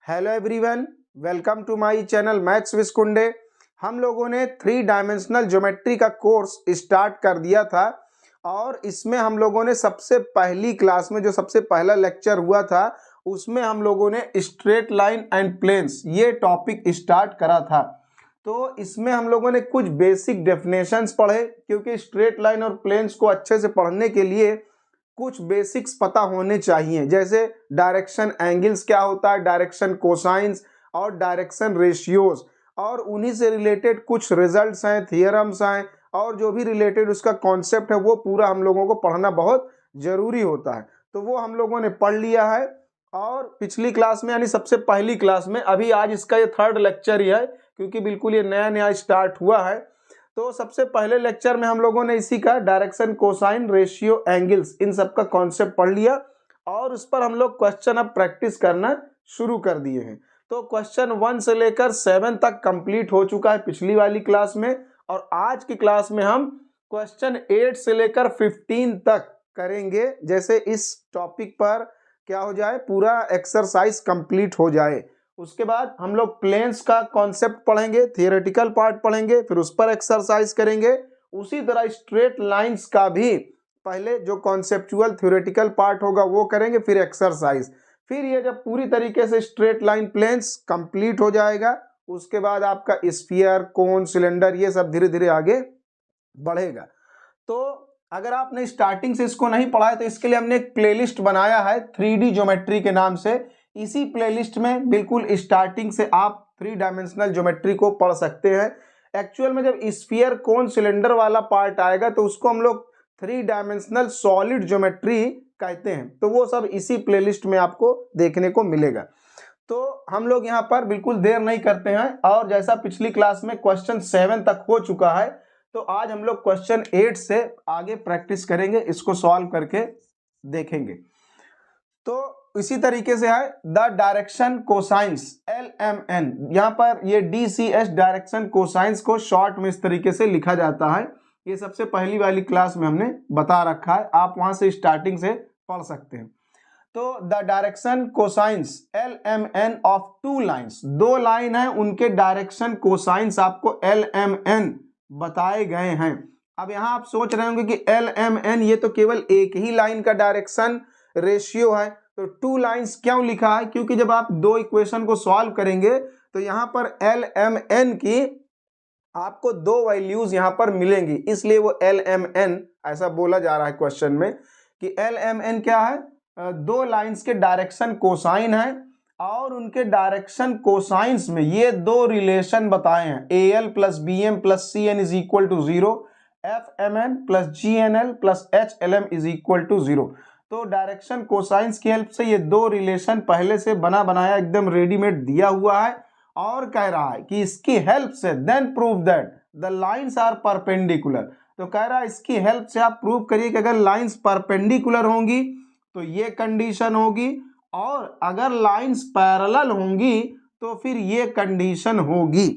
Hello everyone, welcome to my channel maths with Kunde. हम लोगों ने 3 डायमेंशनल ज्योमेट्री का कोर्स स्टार्ट कर दिया था और इसमें हम लोगों ने सबसे पहली क्लास में जो सबसे पहला लेक्चर हुआ था उसमें हम लोगों ने स्ट्रेट लाइन एंड प्लेन्स ये टॉपिक स्टार्ट करा था। तो इसमें हम लोगों ने कुछ बेसिक डेफिनेशंस पढ़े, क्योंकि स्ट्रेट लाइन और प्लेन्स को अच्छे से पढ़ने के लिए कुछ बेसिक्स पता होने चाहिए, जैसे डायरेक्शन एंगल्स क्या होता है, डायरेक्शन कोसाइंस और डायरेक्शन रेशियोज, और उन्हीं से रिलेटेड कुछ रिजल्ट्स हैं, थियरम्स हैं, और जो भी रिलेटेड उसका कॉन्सेप्ट है वो पूरा हम लोगों को पढ़ना बहुत जरूरी होता है। तो वो हम लोगों ने पढ़ लिया है और पिछली क्लास में यानी सबसे पहली क्लास में, अभी आज इसका ये 3rd लेक्चर ही है क्योंकि बिल्कुल ये नया नया स्टार्ट हुआ है। तो सबसे पहले लेक्चर में हम लोगों ने इसी का direction cosine ratio angles in सब का कॉन्सेप्ट पढ़ लिया और उस पर हम लोग क्वेश्चन अब प्रैक्टिस करना शुरू कर दिए हैं। तो क्वेश्चन 1 से लेकर 7 तक कंप्लीट हो चुका है पिछली वाली क्लास में, और आज की क्लास में हम क्वेश्चन 8 से लेकर 15 तक करेंगे, जैसे इस टॉपिक पर क्या हो जाए, पूरा एक्सरसाइज कंप्लीट हो जाए। उसके बाद हम लोग प्लेन्स का कॉन्सेप्ट पढ़ेंगे, थियोरेटिकल पार्ट पढ़ेंगे, फिर उस पर एक्सरसाइज करेंगे। उसी तरह स्ट्रेट लाइंस का भी पहले जो कॉन्सेप्चुअल थियोरेटिकल पार्ट होगा वो करेंगे, फिर एक्सरसाइज। फिर ये जब पूरी तरीके से स्ट्रेट लाइन प्लेन्स कंप्लीट हो जाएगा उसके बाद आपका स्फीयर, कोन, सिलेंडर ये सब धीरे धीरे आगे बढ़ेगा। तो अगर आपने स्टार्टिंग से इसको नहीं पढ़ा है तो इसके लिए हमने एक प्लेलिस्ट बनाया है 3D ज्योमेट्री के नाम से। इसी प्लेलिस्ट में बिल्कुल स्टार्टिंग से आप 3 डायमेंशनल ज्योमेट्री को पढ़ सकते हैं। एक्चुअल में जब स्फीयर, कोन, सिलेंडर वाला पार्ट आएगा तो उसको हम लोग 3 डायमेंशनल सॉलिड ज्योमेट्री कहते हैं। तो वो सब इसी प्लेलिस्ट में आपको देखने को मिलेगा। तो हम लोग यहाँ पर बिल्कुल देर नहीं करते हैं, और जैसा पिछली क्लास में क्वेश्चन 7 तक हो चुका है तो आज हम लोग क्वेश्चन 8 से आगे प्रैक्टिस करेंगे, इसको सॉल्व करके देखेंगे। तो इसी तरीके से है द डायरेक्शन कोसाइंस LMN, यहाँ पर ये DCS डायरेक्शन कोसाइंस को शॉर्ट में इस तरीके से लिखा जाता है। ये सबसे पहली वाली क्लास में हमने बता रखा है, आप वहां से स्टार्टिंग से पढ़ सकते हैं। तो the direction cosines LMN of 2 lines, 2 line है उनके डायरेक्शन कोसाइंस आपको LMN बताए गए हैं। अब यहां आप सोच रहे होंगे कि LMN ये तो केवल एक ही लाइन का डायरेक्शन रेशियो है, तो 2 लाइन्स क्यों लिखा है? क्योंकि जब आप 2 इक्वेशन को सॉल्व करेंगे तो यहां पर LMN की आपको 2 वैल्यूज यहां पर मिलेंगी, इसलिए वो LMN ऐसा बोला जा रहा है क्वेश्चन में कि LMN क्या है, 2 लाइन्स के डायरेक्शन कोसाइन है और उनके डायरेक्शन कोसाइंस में ये 2 रिलेशन बताए हैं, AL plus BM plus CN is equal to 0, FMN plus GNL plus HLM is equal to 0। तो डायरेक्शन कोसाइंस की हेल्प से ये 2 रिलेशन पहले से बना बनाया एकदम रेडीमेड दिया हुआ है, और कह रहा है कि इसकी हेल्प से then prove that the lines are perpendicular. तो कह रहा है इसकी हेल्प से आप प्रूव करिए कि अगर लाइंस परपेंडिकुलर होंगी तो ये कंडीशन होगी, और अगर लाइंस पैरेलल होंगी तो फिर ये कंडीशन होगी।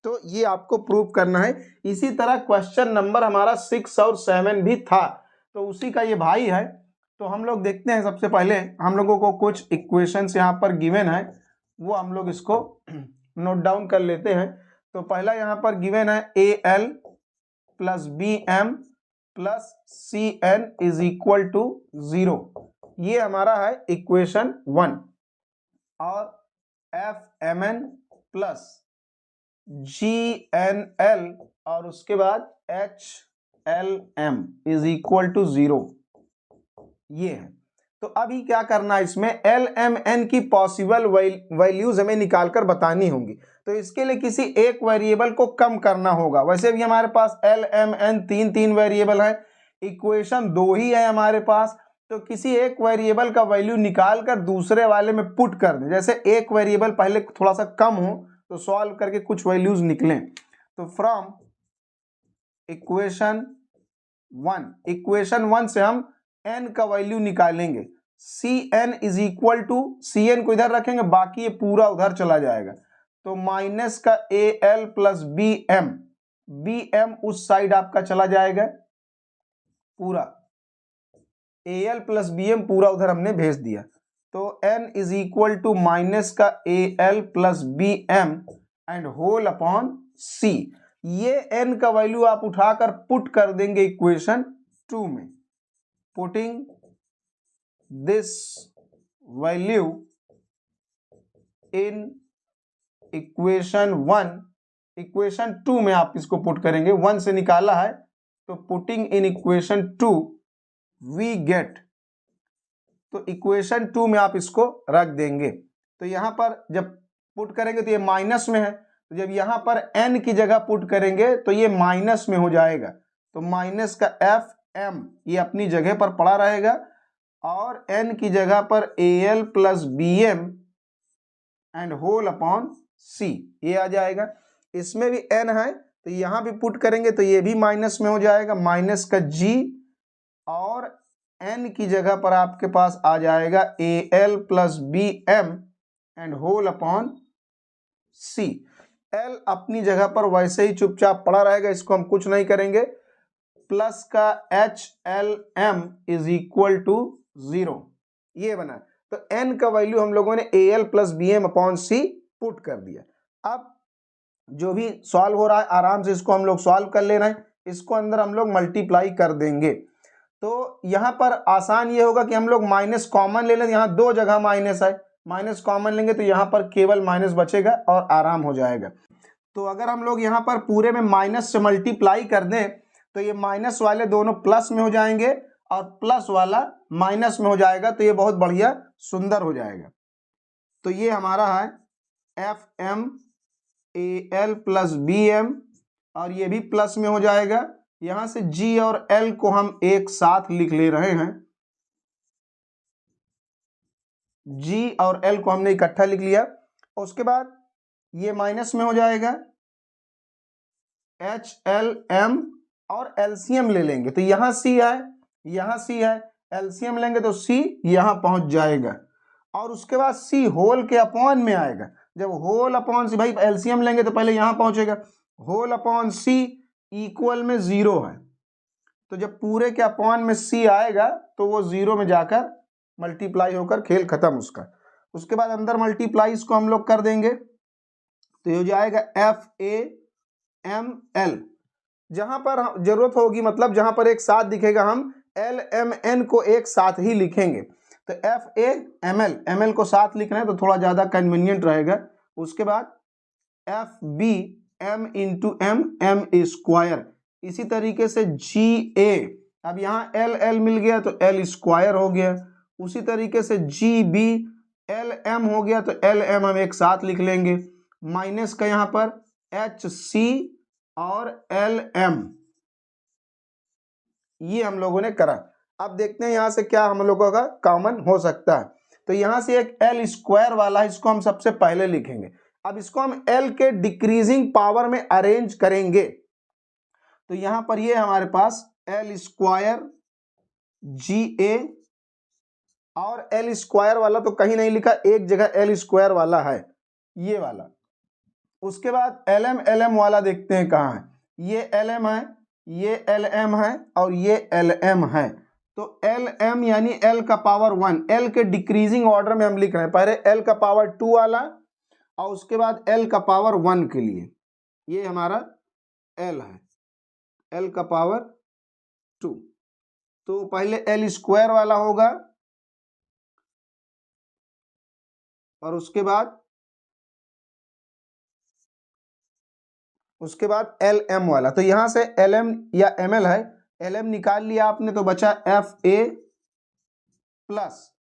तो ये आपको प्रूव करना है। इसी तरह क्वेश्चन नंबर हमारा 6 और 7 भी था, तो उसी का ये भाई है। तो हम लोग देखते हैं, सबसे पहले हम लोगों को कुछ इक्वेशंस यहाँ पर गिवन है, वो हम लोग इसको नोट डाउन कर लेते हैं। तो पहला यहाँ पर गिवन है AL plus BM plus CN is equal to 0, ये हमारा है इक्वेशन 1, और FMN प्लस GNL और उसके बाद HLM इज इक्वल टू 0, ये है। तो अभी क्या करना है, इसमें LMN की पॉसिबल वैल्यूज हमें निकालकर बतानी होंगी। तो इसके लिए किसी एक वेरिएबल को कम करना होगा। वैसे भी हमारे पास LMN 3 वेरिएबल है, इक्वेशन 2 ही है हमारे पास, तो किसी एक वेरिएबल का वैल्यू निकाल कर दूसरे वाले में पुट कर दें। जैसे एक वेरिएबल पहले थोड़ा सा कम हो तो सॉल्व करके कुछ वैल्यूज निकलें। तो फ्रॉम इक्वेशन 1 से हम n का वैल्यू निकालेंगे। CN is equal to, CN को इधर रखेंगे, बाकी ये पूरा उधर चला जाएगा। तो माइनस का AL प्लस BM उस साइड आपका चला जाएगा, पूरा AL प्लस BM पूरा उधर हमने भेज दिया। तो तो n is equal to minus का AL plus BM and whole upon C। ये n का वैल्यू आप उठाकर पुट कर देंगे इक्वेशन 2 में। Putting this value in equation 1, equation 2 में आप इसको पुट करेंगे। 1 से निकाला है तो putting in equation 2 we get, तो इक्वेशन 2 में आप इसको रख देंगे। तो यहां पर जब पुट करेंगे तो ये माइनस में है, तो जब यहां पर n की जगह पुट करेंगे तो ये माइनस में हो जाएगा। तो माइनस का FM ये अपनी जगह पर पड़ा रहेगा और n की जगह पर AL plus BM and whole upon C ये आ जाएगा। इसमें भी n है तो यहां भी पुट करेंगे तो ये भी माइनस में हो जाएगा, माइनस का G और n की जगह पर आपके पास आ जाएगा AL plus BM and whole upon C। L अपनी जगह पर वैसे ही चुपचाप पड़ा रहेगा, इसको हम कुछ नहीं करेंगे। प्लस का HLM इज इक्वल टू 0 ये बना। तो n का वैल्यू हम लोगों ने AL plus BM upon C put कर दिया। अब जो भी सॉल्व हो रहा है आराम से इसको हम लोग सॉल्व कर ले रहे हैं, इसको अंदर हम लोग मल्टीप्लाई कर देंगे। तो यहाँ पर आसान ये होगा कि हम लोग माइनस कॉमन ले लें, यहाँ दो जगह माइनस है, माइनस कॉमन लेंगे तो यहाँ पर केवल माइनस बचेगा और आराम हो जाएगा। तो अगर हम लोग यहाँ पर पूरे में माइनस से मल्टीप्लाई कर दें तो ये माइनस वाले दोनों प्लस में हो जाएंगे और प्लस वाला माइनस में हो जाएगा, तो ये बहुत बढ़िया सुंदर हो जाएगा। तो ये हमारा है FM AL प्लस BM और ये भी प्लस में हो जाएगा। यहां से G और L को हम एक साथ लिख ले रहे हैं, G और L को हमने इकट्ठा लिख लिया। उसके बाद ये माइनस में हो जाएगा, HLM और LCM ले लेंगे तो यहाँ C है, यहाँ C है, LCM लेंगे तो C यहाँ पहुंच जाएगा और उसके बाद C होल के अपॉन में आएगा। जब होल अपॉन C, भाई LCM लेंगे तो पहले यहाँ पहुंचेगा, होल अपॉन C इक्वल में 0 है, तो जब पूरे के अपॉन में C आएगा तो वो 0 में जाकर मल्टीप्लाई होकर खेल खत्म उसका। उसके बाद अंदर मल्टीप्लाई इसको हम लोग कर देंगे तो ये हो जाएगा FAML। जहां पर जरूरत होगी, मतलब जहां पर एक साथ दिखेगा हम LMN को एक साथ ही लिखेंगे। तो FAML, ML को साथ लिखना है तो थोड़ा ज्यादा कन्वीनियंट रहेगा। उसके बाद FBM इंटू M स्क्वायर, इसी तरीके से GA, अब यहाँ LL मिल गया तो L स्क्वायर हो गया। उसी तरीके से GB LM हो गया तो LM हम एक साथ लिख लेंगे, माइनस का यहाँ पर HC और LM, ये हम लोगों ने करा। अब देखते हैं यहां से क्या हम लोगों का कॉमन हो सकता है। तो यहां से एक L स्क्वायर वाला है, इसको हम सबसे पहले लिखेंगे। अब इसको हम L के डिक्रीजिंग पावर में अरेंज करेंगे तो यहां पर ये हमारे पास L स्क्वायर GA और L स्क्वायर वाला तो कहीं नहीं लिखा, एक जगह L स्क्वायर वाला है, ये वाला। उसके बाद LM वाला देखते हैं कहाँ है, ये LM है, ये LM है और ये LM है। तो LM यानी L का पावर 1, L के डिक्रीजिंग ऑर्डर में हम लिख रहे हैं, पहले L का पावर 2 वाला और उसके बाद L का पावर 1 के लिए, ये हमारा L है, L का पावर 2। तो पहले L स्क्वायर वाला होगा और उसके बाद LM वाला। तो यहां से LM या ML है, LM निकाल लिया आपने तो बचा FA प्लस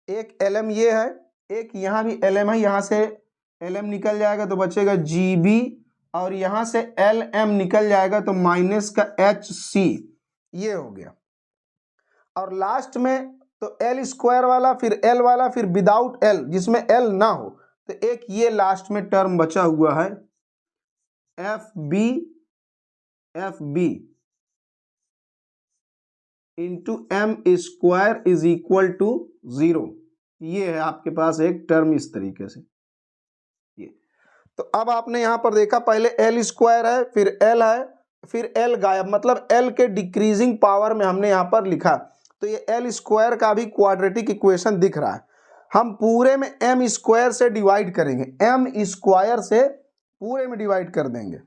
एक LM ये है, एक यहाँ भी LM है, यहाँ से LM निकल जाएगा तो बचेगा GB और यहाँ से LM निकल जाएगा तो माइनस का HC, ये हो गया। और लास्ट में तो L स्क्वायर वाला, फिर L वाला, फिर विदाउट L जिसमें L ना हो, तो एक ये लास्ट में टर्म बचा हुआ है FB into M square is equal to 0, ये है आपके पास एक टर्म इस तरीके से ये। तो अब आपने यहां पर देखा पहले L स्क्वायर है, फिर L है, फिर L गायब, मतलब L के डिक्रीजिंग पावर में हमने यहां पर लिखा। तो ये L स्क्वायर का भी क्वाड्रेटिक इक्वेशन दिख रहा है। हम पूरे में एम स्क्वायर से डिवाइड करेंगे, एम स्क्वायर से पूरे में डिवाइड कर देंगे।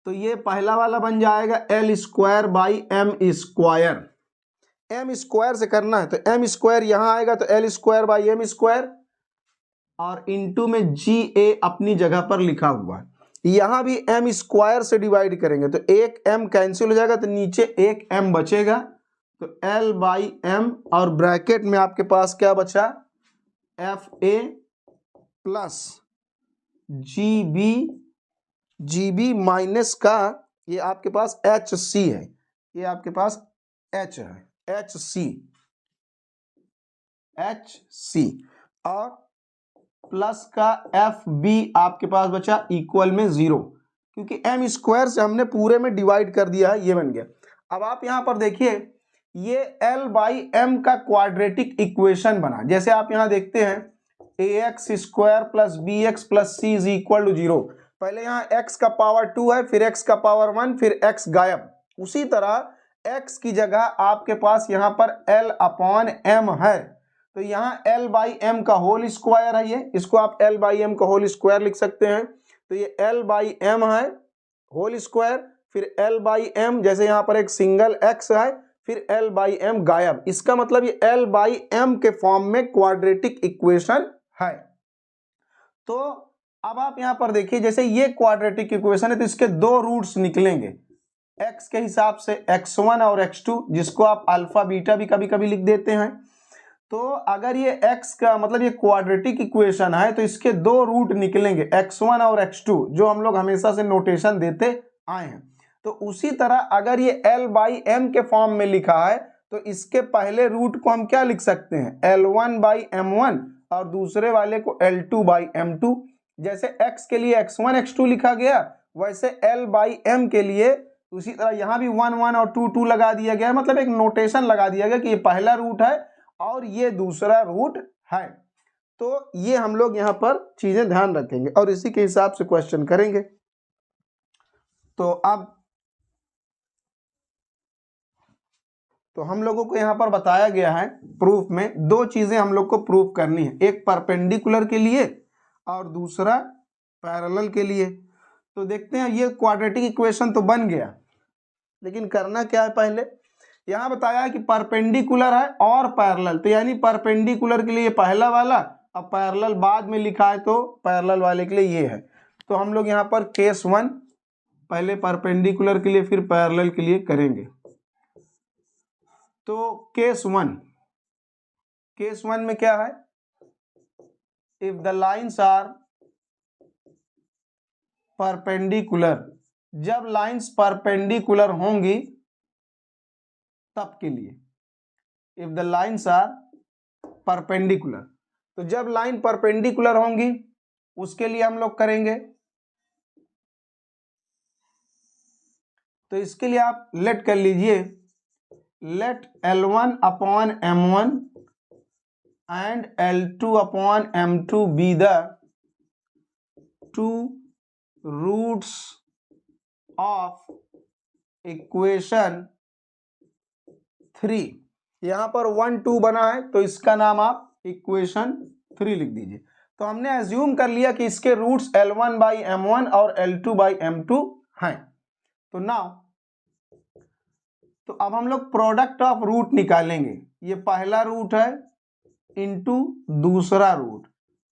तो ये पहला वाला बन जाएगा L square by M square. M square से करना है तो एम स्क्वायर यहां आएगा तो L square by M square, और इंटू में जी ए अपनी जगह पर लिखा हुआ है। यहां भी एम स्क्वायर से डिवाइड करेंगे तो एक एम कैंसिल हो जाएगा तो नीचे एक एम बचेगा, तो एल बाई एम, और ब्रैकेट में आपके पास क्या बचा, F A plus G B minus का ये आपके पास एच सी है, ये आपके पास एच है, एच सी, और प्लस का एफ बी आपके पास बचा इक्वल में 0, क्योंकि एम स्क्वायर से हमने पूरे में डिवाइड कर दिया है, ये बन गया। अब आप यहां पर देखिए ये एल बाई एम का क्वाड्रेटिक इक्वेशन बना, जैसे आप यहां देखते हैं A X square plus B X plus C is equal to 0। पहले यहाँ x का पावर 2 है, फिर x का पावर 1, फिर x गायब। उसी तरह x की जगह आपके पास यहाँ पर l अपॉन m है, तो यहाँ l बाई m का होल स्क्वायर है, ये इसको आप l बाई m का होल स्क्वायर लिख सकते हैं। तो ये l बाई m है होल स्क्वायर, फिर l बाई m, जैसे यहाँ पर एक सिंगल x है, फिर l बाई m गायब। इसका मतलब ये l बाई m के फॉर्म में क्वाड्रेटिक इक्वेशन है। तो अब आप यहां पर देखिए जैसे ये क्वाड्रेटिक इक्वेशन है तो इसके दो रूट्स निकलेंगे, x के हिसाब से x1 और x2, जिसको आप अल्फा बीटा भी कभी कभी लिख देते हैं। तो अगर ये x का मतलब ये क्वाड्रेटिक इक्वेशन है तो इसके दो रूट निकलेंगे, x1 और x2, जो हम लोग हमेशा से नोटेशन देते आए हैं। तो उसी तरह अगर ये l बाई m के फॉर्म में लिखा है तो इसके पहले रूट को हम क्या लिख सकते हैं, L1 बाई M1, और दूसरे वाले को L2 बाई M2। जैसे x के लिए x1 x2 लिखा गया, वैसे l बाई m के लिए उसी तरह यहाँ भी 1 1 और 2 2 लगा दिया गया है, मतलब एक नोटेशन लगा दिया गया कि ये पहला रूट है और ये दूसरा रूट है। तो ये हम लोग यहाँ पर चीजें ध्यान रखेंगे और इसी के हिसाब से क्वेश्चन करेंगे। तो अब तो हम लोगों को यहाँ पर बताया गया है प्रूफ में दो चीजें हम लोग को प्रूफ करनी है, एक परपेंडिकुलर के लिए और दूसरा पैरेलल के लिए। तो देखते हैं, ये क्वाड्रेटिक इक्वेशन तो बन गया, लेकिन करना क्या है, पहले यहां बताया है कि परपेंडिकुलर है और पैरेलल, तो यानी परपेंडिकुलर के लिए पहला वाला, अब पैरेलल बाद में लिखा है तो पैरेलल वाले के लिए ये है। तो हम लोग यहाँ पर केस 1 पहले परपेंडिकुलर के लिए फिर पैरेलल के लिए करेंगे। तो केस 1 में क्या है, if the lines are perpendicular, जब लाइन्स परपेंडिकुलर होंगी तब के लिए, if the lines are perpendicular, तो जब लाइन परपेंडिकुलर होंगी उसके लिए हम लोग करेंगे। तो इसके लिए आप लेट कर लीजिए, लेट L1 अपॉन M1 and L2 upon M2 be the two roots of equation 3। यहां पर 1 2 बना है तो इसका नाम आप इक्वेशन 3 लिख दीजिए। तो हमने एज्यूम कर लिया कि इसके रूट्स L1 बाई M1 और L2 बाई M2 हैं। तो नाउ तो अब हम लोग प्रोडक्ट ऑफ रूट निकालेंगे, ये पहला रूट है इनटू दूसरा रूट।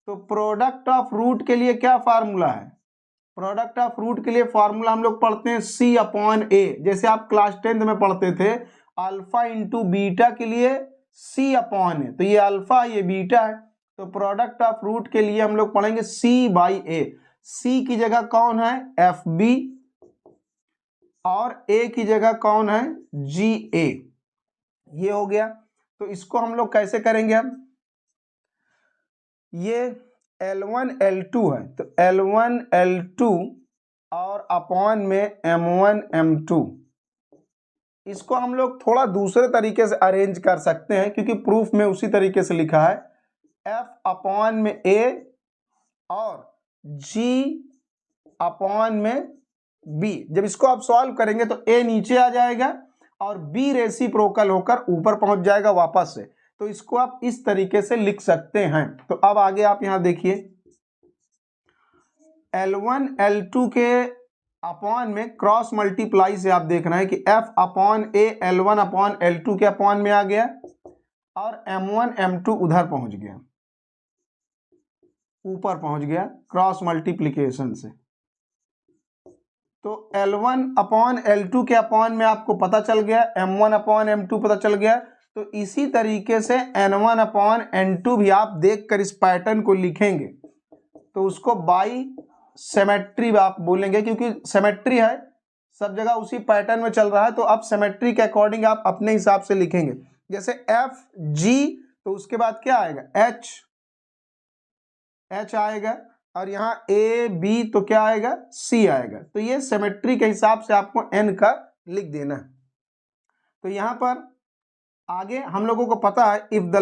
तो प्रोडक्ट ऑफ रूट के लिए क्या फार्मूला है, प्रोडक्ट ऑफ रूट के लिए फार्मूला हम लोग पढ़ते हैं C अपॉन A, जैसे आप क्लास 10th में पढ़ते थे अल्फा इंटू बीटा के लिए C अपॉन A, तो ये अल्फा ये बीटा है। तो प्रोडक्ट ऑफ रूट के लिए हम लोग पढ़ेंगे C बाई A। C की जगह कौन है, FB, और A की जगह कौन है, GA। ये हो गया। तो इसको हम लोग कैसे करेंगे, हम ये L1 L2 है तो L1 L2 और अपॉन में M1 M2, इसको हम लोग थोड़ा दूसरे तरीके से अरेंज कर सकते हैं क्योंकि प्रूफ में उसी तरीके से लिखा है, F अपॉन में A और G अपॉन में B। जब इसको आप सॉल्व करेंगे तो A नीचे आ जाएगा और B रेसिप्रोकल होकर ऊपर पहुंच जाएगा वापस से। तो इसको आप इस तरीके से लिख सकते हैं। तो अब आगे आप यहां देखिए, L1 L2 के अपॉन में क्रॉस मल्टीप्लाई से आप देख रहे हैं कि F अपॉन ए L1 अपॉन L2 के अपॉन में आ गया और M1 M2 उधर पहुंच गया, ऊपर पहुंच गया क्रॉस मल्टीप्लीकेशन से। तो L1 अपॉन L2 के अपॉन में आपको पता चल गया, M1 अपॉन M2 पता चल गया। तो इसी तरीके से N1 अपॉन N2 भी आप देखकर इस पैटर्न को लिखेंगे तो उसको बाई सिमेट्री आप बोलेंगे, क्योंकि सिमेट्री है, सब जगह उसी पैटर्न में चल रहा है। तो आप सिमेट्री के अकॉर्डिंग आप अपने हिसाब से लिखेंगे। जैसे एफ जी, तो उसके बाद क्या आएगा, एच, एच आएगा, और यहाँ ए बी तो क्या आएगा, सी आएगा। तो ये सिमेट्री के हिसाब से आपको एन का लिख देना है। तो यहां पर आगे हम लोगों को पता है, if the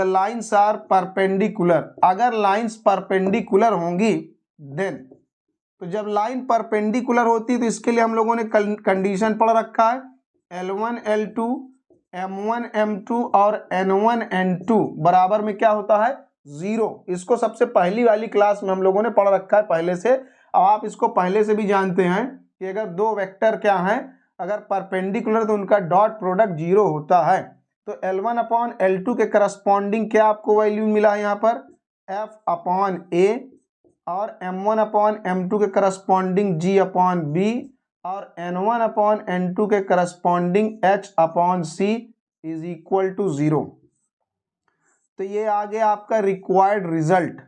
lines are perpendicular, अगर लाइन्स परपेंडिकुलर होंगी देन, तो जब लाइन परपेंडिकुलर होती है तो इसके लिए हम लोगों ने कंडीशन पढ़ रखा है, L1 L2 M1 M2 और N1 N2 बराबर में क्या होता है, 0। इसको सबसे पहली वाली क्लास में हम लोगों ने पढ़ रखा है पहले से। अब आप इसको पहले से भी जानते हैं कि अगर दो वेक्टर क्या हैं, अगर परपेंडिकुलर तो उनका डॉट प्रोडक्ट 0 होता है। तो L1 अपॉन L2 के करस्पॉन्डिंग क्या आपको वैल्यू मिला है यहाँ पर, F अपॉन A, और M1 अपॉन M2 के करस्पॉन्डिंग G अपॉन B, और N1 अपॉन N2 के करस्पॉन्डिंग H अपॉन C इज इक्वल टू 0। तो ये आ गया आपका रिक्वायर्ड रिजल्ट।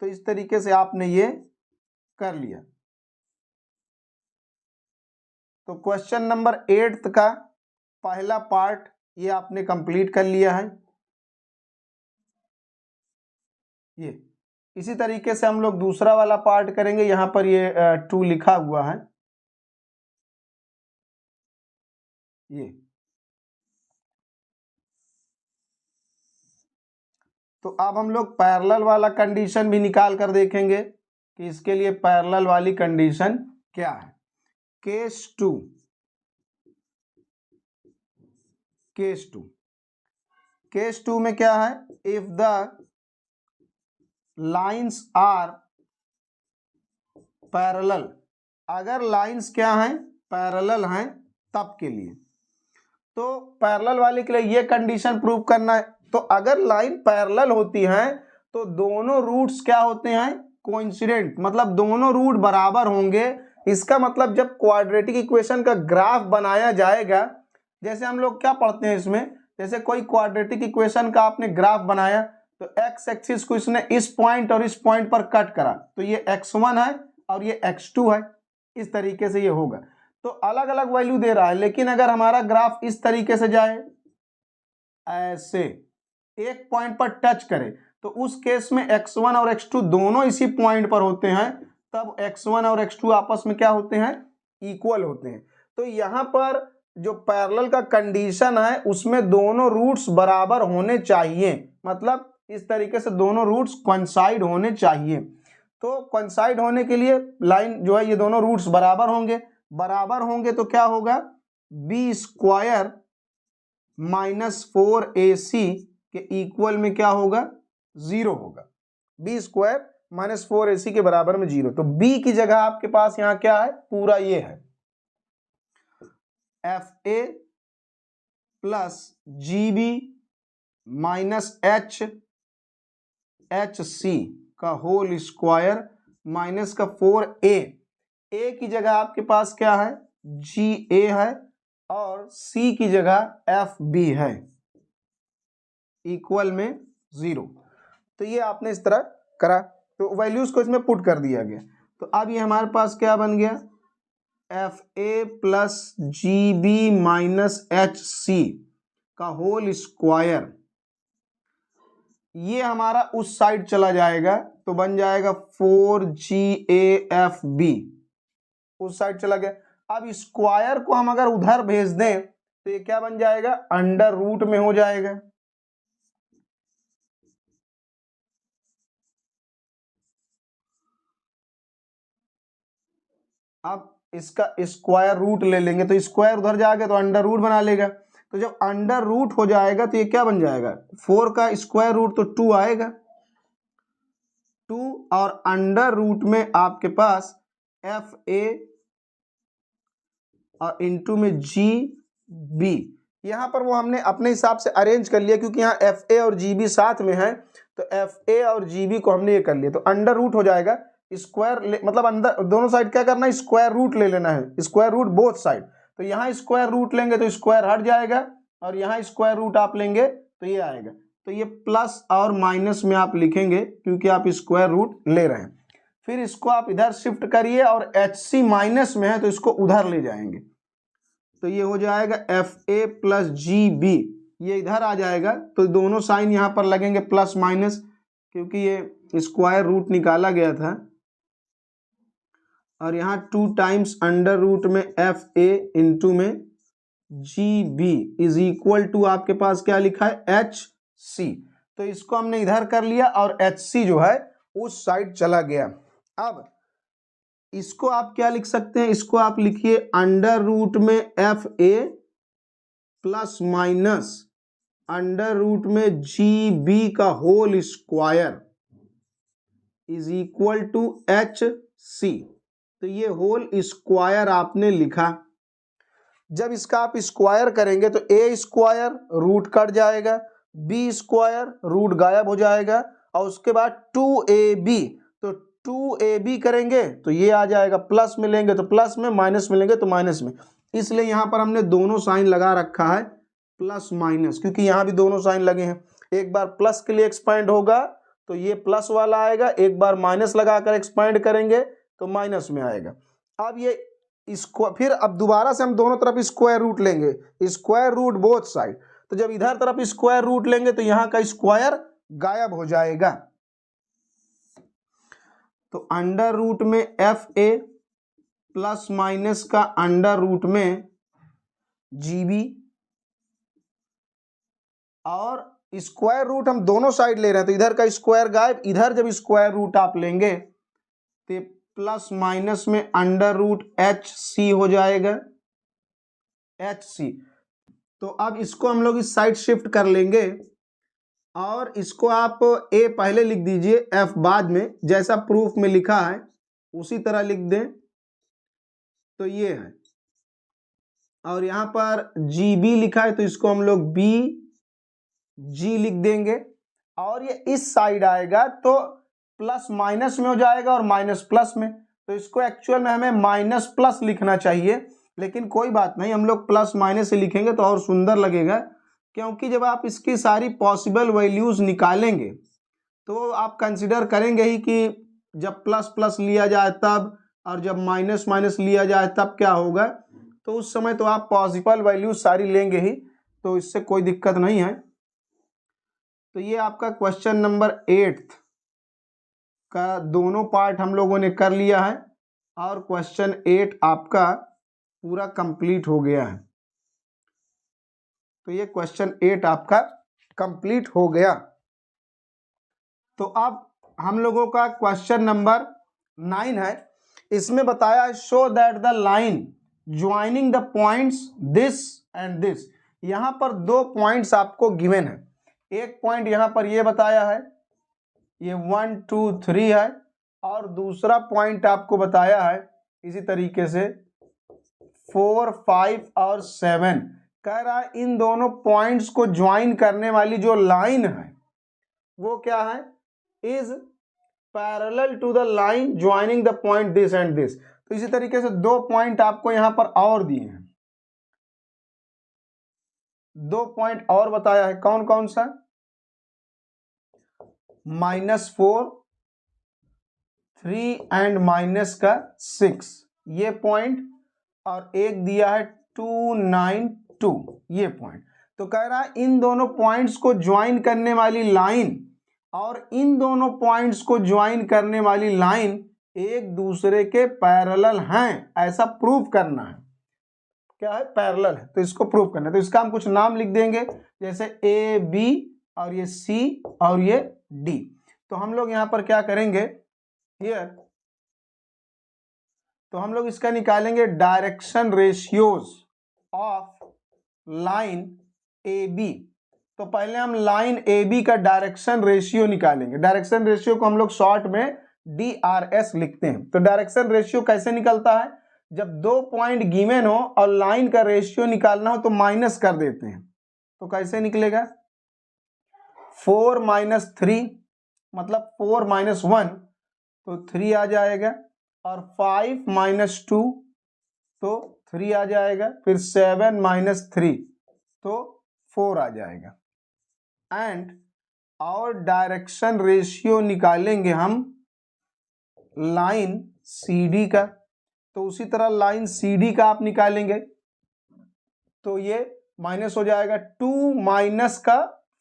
तो इस तरीके से आपने ये कर लिया। तो क्वेश्चन नंबर 8 का पहला पार्ट ये आपने कंप्लीट कर लिया है। ये इसी तरीके से हम लोग दूसरा वाला पार्ट करेंगे। यहां पर ये 2 लिखा हुआ है, ये। तो अब हम लोग पैरेलल वाला कंडीशन भी निकाल कर देखेंगे कि इसके लिए पैरेलल वाली कंडीशन क्या है। केस टू में क्या है, if the lines are parallel, अगर लाइंस क्या हैं, पैरेलल हैं, तब के लिए। तो पैरेलल वाले के लिए ये कंडीशन प्रूव करना है। तो अगर लाइन पैरेलल होती है तो दोनों रूट्स क्या होते हैं, कोइंसिडेंट, मतलब दोनों रूट बराबर होंगे। इसका मतलब जब क्वाड्रेटिक इक्वेशन का ग्राफ बनाया जाएगा, जैसे हम लोग क्या पढ़ते हैं इसमें, जैसे कोई क्वाड्रेटिक इक्वेशन का आपने ग्राफ बनाया तो एक्स एक्सिस को इसने इस पॉइंट और इस पॉइंट पर कट करा, तो ये x1 है और ये x2 है, इस तरीके से ये होगा। तो अलग अलग वैल्यू दे रहा है, लेकिन अगर हमारा ग्राफ इस तरीके से जाए, ऐसे एक पॉइंट पर टच करे, तो उस केस में x1 और x2 दोनों इसी पॉइंट पर होते हैं, तब x1 और x2 आपस में क्या होते हैं, इक्वल होते हैं। तो यहां पर जो पैरेलल का कंडीशन है उसमें दोनों रूट्स बराबर होने चाहिए, मतलब इस तरीके से दोनों रूट्स कोइंसाइड होने चाहिए। तो कोइंसाइड होने के लिए लाइन जो है, ये दोनों रूट्स बराबर होंगे तो क्या होगा, बी स्क्वायर माइनस 4ac के इक्वल में क्या होगा, 0 होगा। बी स्क्वायर माइनस 4ac के बराबर में 0। तो बी की जगह आपके पास यहां क्या है, पूरा ये है fa plus gb minus hc का होल स्क्वायर माइनस का 4a। a की जगह आपके पास क्या है, ga है, और c की जगह fb है, इक्वल में 0। तो ये आपने इस तरह करा, तो वैल्यूज को इसमें पुट कर दिया गया। तो अब ये हमारे पास क्या बन गया, fa plus gb minus hc का होल स्क्वायर, ये हमारा उस साइड चला जाएगा तो बन जाएगा 4gafb, उस साइड चला गया। अब स्क्वायर को हम अगर उधर भेज दें तो ये क्या बन जाएगा, अंडर रूट में हो जाएगा। अब इसका स्क्वायर रूट ले लेंगे तो स्क्वायर उधर जाएगा तो अंडर रूट बना लेगा। तो जब अंडर रूट हो जाएगा तो ये क्या बन जाएगा, 4 का स्क्वायर रूट तो 2 आएगा, 2 और अंडर रूट में आपके पास एफ ए और इंटू में जी बी। यहाँ पर वो हमने अपने हिसाब से अरेंज कर लिया क्योंकि यहाँ एफ ए और जी बी साथ में है, तो एफ ए और जी बी को हमने ये कर लिया। तो अंडर रूट हो जाएगा स्क्वायर, मतलब अंदर दोनों साइड क्या करना है, स्क्वायर रूट ले लेना है, स्क्वायर रूट बोथ साइड। तो यहाँ स्क्वायर रूट लेंगे तो स्क्वायर हट जाएगा और यहाँ स्क्वायर रूट आप लेंगे तो ये आएगा। तो ये प्लस और माइनस में आप लिखेंगे क्योंकि आप स्क्वायर रूट ले रहे हैं। फिर इसको आप इधर शिफ्ट करिए और एच सी माइनस में है तो इसको उधर ले जाएंगे, तो ये हो जाएगा F A plus G B, ये इधर आ जाएगा। तो दोनों साइन यहाँ पर लगेंगे प्लस माइनस क्योंकि ये स्क्वायर रूट निकाला गया था। और यहाँ 2 टाइम्स अंडर रूट में एफ ए इंटू में G B is equal to आपके पास क्या लिखा है, एच सी। तो इसको हमने इधर कर लिया और एच सी जो है उस साइड चला गया। अब इसको आप क्या लिख सकते हैं, इसको आप लिखिए अंडर रूट में F A plus minus under root में जी बी का whole square is equal to H C. तो ये होल स्क्वायर आपने लिखा। जब इसका आप स्क्वायर करेंगे तो ए स्क्वायर रूट कट जाएगा, बी स्क्वायर रूट गायब हो जाएगा और उसके बाद 2ab, तो 2ab करेंगे तो ये आ जाएगा, प्लस में लेंगे तो प्लस में, माइनस में लेंगे तो माइनस में। इसलिए यहाँ पर हमने दोनों साइन लगा रखा है प्लस माइनस, क्योंकि यहाँ भी दोनों साइन लगे हैं। एक बार प्लस के लिए एक्सपेंड होगा तो ये प्लस वाला आएगा, एक बार माइनस लगाकर एक्सपेंड करेंगे तो माइनस में आएगा। अब ये इसको फिर अब दोबारा से हम दोनों तरफ स्क्वायर रूट लेंगे, स्क्वायर रूट बोथ साइड। तो जब इधर तरफ स्क्वायर रूट लेंगे तो यहाँ का स्क्वायर गायब हो जाएगा। तो अंडर रूट में एफ ए प्लस माइनस का अंडर रूट में जी बी, और स्क्वायर रूट हम दोनों साइड ले रहे हैं तो इधर का स्क्वायर गायब, इधर जब स्क्वायर रूट आप लेंगे तो प्लस माइनस में अंडर रूट एच सी हो जाएगा, एच सी। तो अब इसको हम लोग इस साइड शिफ्ट कर लेंगे और इसको आप ए पहले लिख दीजिए, एफ बाद में, जैसा प्रूफ में लिखा है उसी तरह लिख दें। तो ये है, और यहाँ पर जी बी लिखा है तो इसको हम लोग बी जी लिख देंगे। और ये इस साइड आएगा तो प्लस माइनस में हो जाएगा और माइनस प्लस में, तो इसको एक्चुअल में हमें माइनस प्लस लिखना चाहिए, लेकिन कोई बात नहीं, हम लोग प्लस माइनस से लिखेंगे तो और सुंदर लगेगा। क्योंकि जब आप इसकी सारी पॉसिबल वैल्यूज निकालेंगे तो आप कंसिडर करेंगे ही कि जब प्लस प्लस लिया जाए तब, और जब माइनस माइनस लिया जाए तब क्या होगा, तो उस समय तो आप पॉसिबल वैल्यूज सारी लेंगे ही, तो इससे कोई दिक्कत नहीं है। तो ये आपका क्वेश्चन नंबर 8 का दोनों पार्ट हम लोगों ने कर लिया है और क्वेश्चन 8 आपका पूरा कंप्लीट हो गया है। तो ये क्वेश्चन 8 आपका कंप्लीट हो गया। तो अब हम लोगों का क्वेश्चन नंबर 9 है। इसमें बताया है show that the line joining the points this and this. यहाँ पर 2 पॉइंट्स आपको गिवन है। एक पॉइंट यहाँ पर ये बताया है, ये 1 2 3 है, और दूसरा पॉइंट आपको बताया है इसी तरीके से 4 5 और 7। कह रहा है इन दोनों पॉइंट्स को ज्वाइन करने वाली जो लाइन है वो क्या है, is parallel to the line joining the point this and this. तो इसी तरीके से 2 पॉइंट आपको यहां पर और दिए हैं, 2 पॉइंट और बताया है। कौन कौन सा, -4 3 एंड माइनस का 6 ये पॉइंट, और एक दिया है 2 9 2 ये पॉइंट। तो कह रहा है इन दोनों पॉइंट्स को ज्वाइन करने वाली लाइन और इन दोनों पॉइंट्स को ज्वाइन करने वाली लाइन एक दूसरे के पैरेलल हैं, ऐसा प्रूव करना है। क्या है, पैरेलल है, तो इसको प्रूव करना है। तो इसका हम कुछ नाम लिख देंगे, जैसे ए बी और ये सी और ये डी। तो हम लोग यहाँ पर क्या करेंगे, हियर तो हम लोग इसका निकालेंगे direction ratios of line A B. तो पहले हम लाइन ए बी का डायरेक्शन रेशियो निकालेंगे। डायरेक्शन रेशियो को हम लोग शॉर्ट में DRS लिखते हैं। तो डायरेक्शन रेशियो कैसे निकलता है, जब 2 पॉइंट गिवन हो और लाइन का रेशियो निकालना हो तो माइनस कर देते हैं। तो कैसे निकलेगा, 4 - 3 मतलब 4 - 1 तो 3 आ जाएगा, और 5 - 2 तो 3 आ जाएगा, फिर 7 - 3 तो 4 आ जाएगा। एंड और डायरेक्शन रेशियो निकालेंगे हम लाइन CD का। तो उसी तरह लाइन CD का आप निकालेंगे तो ये माइनस हो जाएगा, 2 -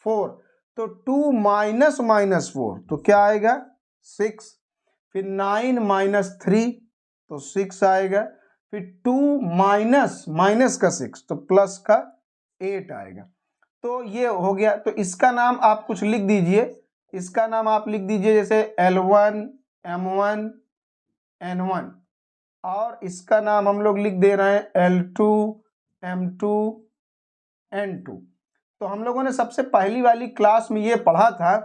4 तो 2 - -4 तो क्या आएगा 6, फिर 9 - 3 तो 6 आएगा, फिर 2 माइनस का 6 तो प्लस का 8 आएगा। तो ये हो गया। तो इसका नाम आप कुछ लिख दीजिए, इसका नाम आप लिख दीजिए जैसे L1 M1 N1, और इसका नाम हम लोग लिख दे रहे हैं L2 M2 N2। तो हम लोगों ने सबसे पहली वाली क्लास में ये पढ़ा था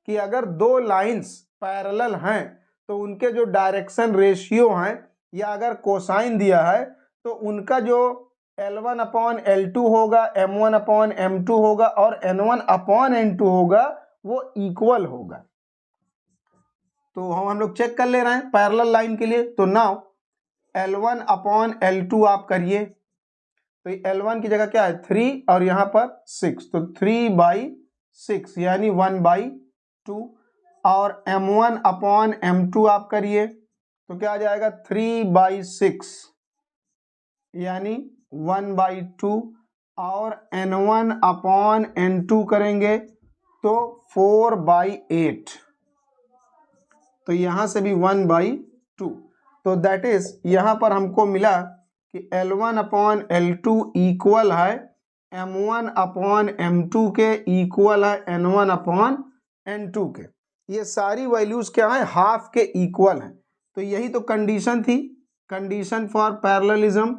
कि अगर दो लाइंस पैरेलल हैं तो उनके जो डायरेक्शन रेशियो हैं, या अगर कोसाइन दिया है तो उनका जो L1/L2 होगा, M1/M2 होगा और N1/N2 होगा, वो इक्वल होगा। तो हम लोग चेक कर ले रहे हैं पैरेलल लाइन के लिए। तो नाउ L1/L2 आप करिए, तो L1 की जगह क्या है 3 और यहाँ पर 6, तो 3/6 यानी 1/2, और M1/M2 आप करिए तो क्या आ जाएगा 3/6 यानी 1/2, और N1/N2 करेंगे तो 4/8, तो यहां से भी 1/2। तो दैट इज यहां पर हमको मिला कि L1/L2 इक्वल है M1/M2 के, इक्वल है N1/N2 के। ये सारी वैल्यूज क्या है, हाफ के इक्वल है। तो यही तो कंडीशन थी, कंडीशन फॉर पैरेललिज्म।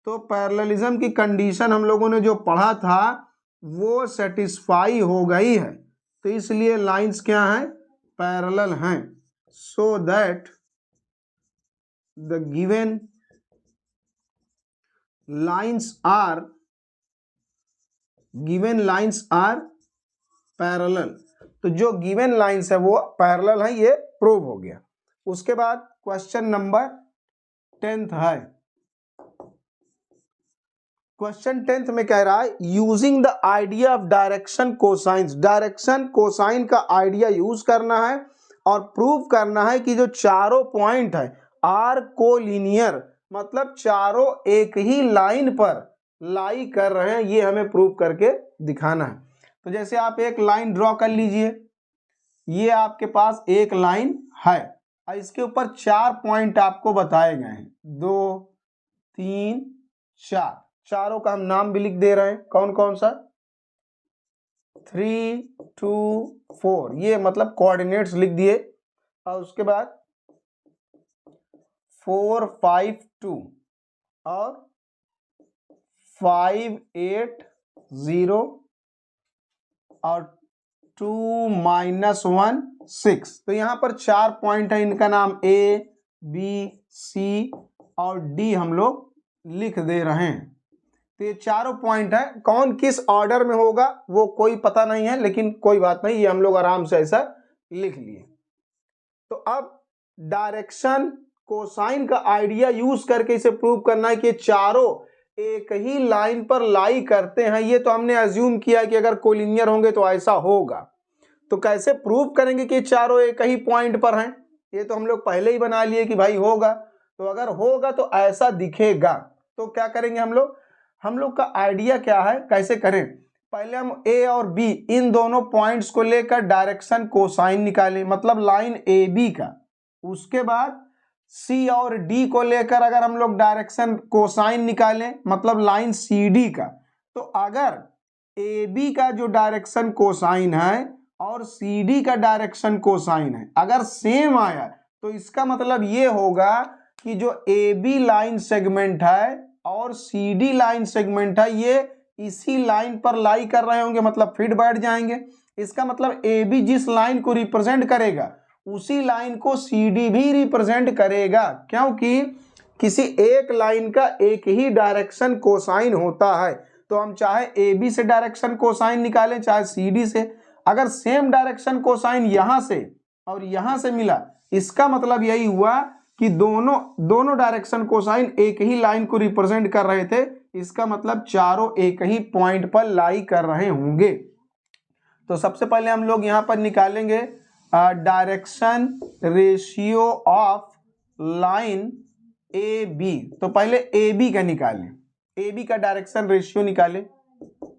तो पैरेललिज्म की कंडीशन हम लोगों ने जो पढ़ा था वो सेटिस्फाई हो गई है, तो इसलिए लाइंस क्या हैं, पैरेलल हैं। So that the given lines are parallel. तो जो गिवन लाइंस है वो पैरेलल है, ये प्रूव हो गया। उसके बाद क्वेश्चन नंबर 10 है। क्वेश्चन 10 में कह रहा है using the idea of direction cosines. Direction cosine का आइडिया यूज करना है और प्रूव करना है कि जो चारों पॉइंट है आर कोलिनियर, मतलब चारों एक ही लाइन पर लाई कर रहे हैं, ये हमें प्रूव करके दिखाना है। तो जैसे आप एक लाइन ड्रॉ कर लीजिए, ये आपके पास एक लाइन है और इसके ऊपर 4 पॉइंट आपको बताए गए हैं, 2 3 4, चारों का हम नाम भी लिख दे रहे हैं। कौन कौन सा, 3 2 4, ये मतलब कोऑर्डिनेट्स लिख दिए। और उसके बाद 4 5 2 और 5 8 0 और 2 -1 6। तो यहाँ पर 4 पॉइंट है, इनका नाम A B C और D हम लोग लिख दे रहे हैं। तो ये चारों पॉइंट है, कौन किस ऑर्डर में होगा वो कोई पता नहीं है, लेकिन कोई बात नहीं, ये हम लोग आराम से ऐसा लिख लिए। तो अब डायरेक्शन कोसाइन का आइडिया यूज करके इसे प्रूव करना है कि चारों एक ही लाइन पर लाई करते हैं। ये तो हमने अज्यूम किया कि अगर कोलिनियर होंगे तो ऐसा होगा। तो कैसे प्रूव करेंगे कि चारों एक ही पॉइंट पर हैं, ये तो हम लोग पहले ही बना लिए कि भाई होगा। तो अगर होगा तो ऐसा दिखेगा। तो क्या करेंगे हम लोग का आइडिया क्या है, कैसे करें, पहले हम A और B इन दोनों पॉइंट्स को लेकर डायरेक्शन कोसाइन निकालें, मतलब लाइन AB का। उसके बाद C और D को लेकर अगर हम लोग डायरेक्शन कोसाइन निकालें, मतलब लाइन CD का। तो अगर AB का जो डायरेक्शन कोसाइन है और CD का डायरेक्शन कोसाइन है अगर सेम आया तो इसका मतलब ये होगा कि जो ए बी लाइन सेगमेंट है और सी डी लाइन सेगमेंट है ये इसी लाइन पर लाई कर रहे होंगे, मतलब फिट बैठ जाएंगे। इसका मतलब ए बी जिस लाइन को रिप्रेजेंट करेगा उसी लाइन को सी डी भी रिप्रेजेंट करेगा, क्योंकि किसी एक लाइन का एक ही डायरेक्शन कोसाइन होता है। तो हम चाहे ए बी से डायरेक्शन कोसाइन निकालें चाहे सी डी से, अगर सेम डायरेक्शन कोसाइन यहां से और यहां से मिला, इसका मतलब यही हुआ कि दोनों डायरेक्शन कोसाइन एक ही लाइन को रिप्रेजेंट कर रहे थे। इसका मतलब चारों एक ही पॉइंट पर लाई कर रहे होंगे। तो सबसे पहले हम लोग यहां पर निकालेंगे direction ratio of line A B. तो पहले ए बी का निकालें, ए बी का डायरेक्शन रेशियो निकालें।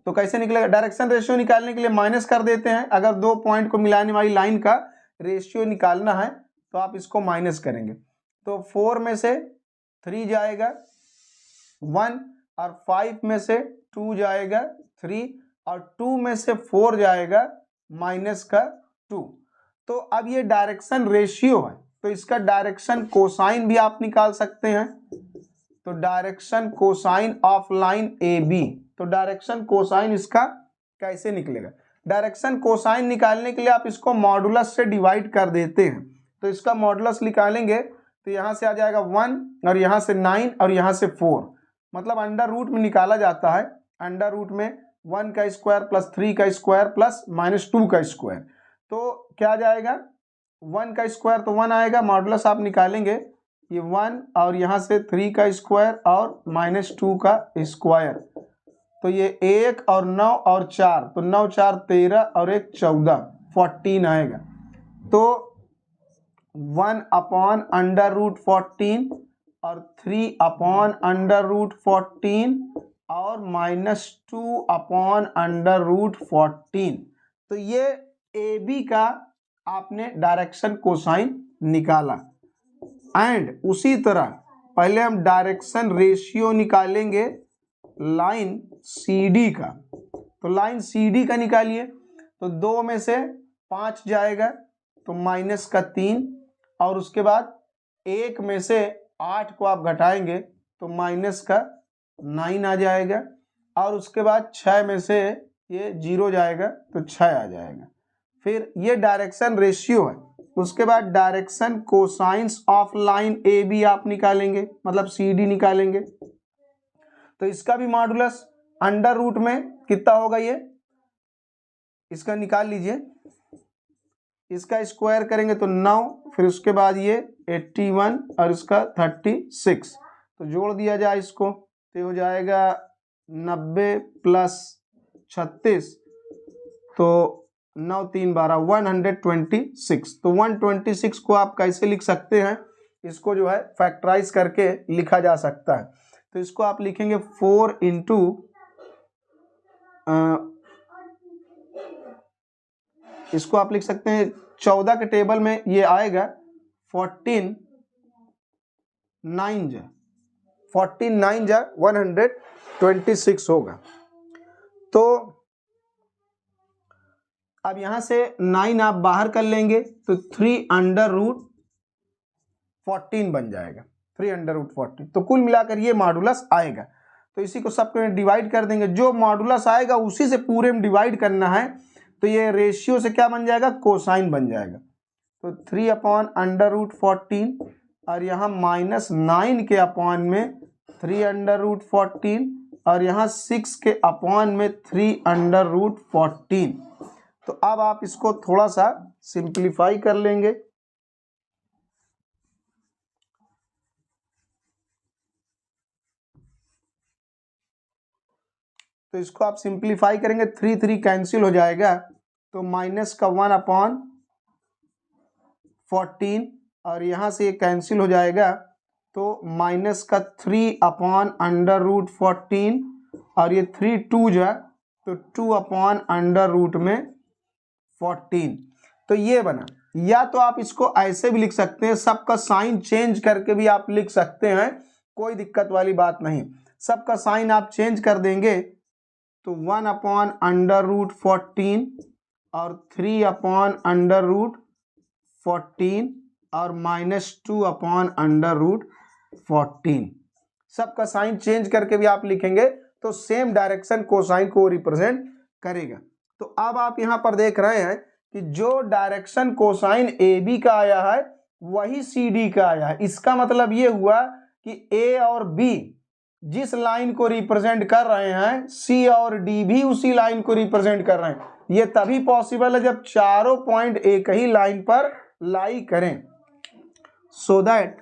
तो कैसे निकलेगा? डायरेक्शन रेशियो निकालने के लिए माइनस कर देते हैं। अगर दो पॉइंट को मिलाने वाली लाइन का रेशियो निकालना है तो आप इसको माइनस करेंगे। तो 4 में से 3 जाएगा 1, और 5 में से 2 जाएगा 3, और 2 में से 4 जाएगा माइनस का 2। तो अब ये डायरेक्शन रेशियो है, तो इसका डायरेक्शन कोसाइन भी आप निकाल सकते हैं। तो direction cosine of line A B, तो डायरेक्शन कोसाइन इसका कैसे निकलेगा? डायरेक्शन कोसाइन निकालने के लिए आप इसको मॉडुलस से डिवाइड कर देते हैं। तो इसका मॉडुलस निकालेंगे तो यहाँ से आ जाएगा 1, और यहाँ से 9, और यहाँ से 4, मतलब अंडर रूट में निकाला जाता है। अंडर रूट में 1 का स्क्वायर प्लस 3 का स्क्वायर प्लस -2 का स्क्वायर। तो क्या आ जाएगा? 1 का स्क्वायर तो 1 आएगा, मॉडुलस आप निकालेंगे ये 1, और यहाँ से 3 का स्क्वायर और -2 का स्क्वायर। तो ये 1 और 9 और 4, तो 9 4 13 और 1 14, 14 आएगा। तो 1/√14 और 3/√14 और -2/√14। तो ये ए बी का आपने डायरेक्शन कोसाइन निकाला। एंड उसी तरह पहले हम डायरेक्शन रेशियो निकालेंगे लाइन सी डी का। तो लाइन सी डी का निकालिए। तो 2 में से 5 जाएगा तो माइनस का 3, और उसके बाद 1 में से 8 को आप घटाएंगे तो माइनस का 9 आ जाएगा, और उसके बाद 6 में से ये 0 जाएगा तो 6 आ जाएगा। फिर ये डायरेक्शन रेशियो है। उसके बाद direction cosines of line A B आप निकालेंगे, मतलब सी डी निकालेंगे। तो इसका भी मॉडुलस अंडर रूट में कितना होगा, ये इसका निकाल लीजिए। इसका स्क्वायर करेंगे तो 9, फिर उसके बाद ये 81 और इसका 36। तो जोड़ दिया जाए इसको तो हो जाएगा 90 प्लस 36, तो 9 3 12 126। तो 126 को आप कैसे लिख सकते हैं? इसको जो है फैक्टराइज करके लिखा जा सकता है। तो इसको आप लिखेंगे 4 इंटू इसको आप लिख सकते हैं 14 के टेबल में ये आएगा 14 9 जा 126 होगा। तो अब यहां से 9 आप बाहर कर लेंगे तो 3/√14 बन जाएगा, 3/√14। तो कुल मिलाकर ये मॉडुलस आएगा। तो इसी को सबको डिवाइड कर देंगे, जो मॉडुलस आएगा उसी से पूरे में डिवाइड करना है। तो ये रेशियो से क्या बन जाएगा? कोसाइन बन जाएगा। तो 3/√14, और यहाँ -9 के अपॉन में 3/√14, और यहाँ 6 के अपॉन में 3/√14। तो अब आप इसको थोड़ा सा सिंप्लीफाई कर लेंगे। तो इसको आप सिंप्लीफाई करेंगे, 3 3 कैंसिल हो जाएगा, तो माइनस का 1/14, और यहाँ से ये कैंसिल हो जाएगा तो माइनस का 3/√14, और ये 3 2 जा तो 2/√14। तो ये बना। या तो आप इसको ऐसे भी लिख सकते हैं, सबका साइन चेंज करके भी आप लिख सकते हैं, कोई दिक्कत वाली बात नहीं। सबका साइन आप चेंज कर देंगे तो 1/√14 और 3/√14 और -2/√14। 14। सबका साइन चेंज करके भी आप लिखेंगे तो सेम डायरेक्शन कोसाइन को रिप्रेजेंट करेगा। तो अब आप यहां पर देख रहे हैं कि जो डायरेक्शन कोसाइन ए बी का आया है वही सी डी का आया है। इसका मतलब ये हुआ कि ए और बी जिस लाइन को रिप्रेजेंट कर रहे हैं सी और डी भी उसी लाइन को रिप्रेजेंट कर रहे हैं। ये तभी पॉसिबल है जब चारों पॉइंट एक ही लाइन पर लाई करें। So that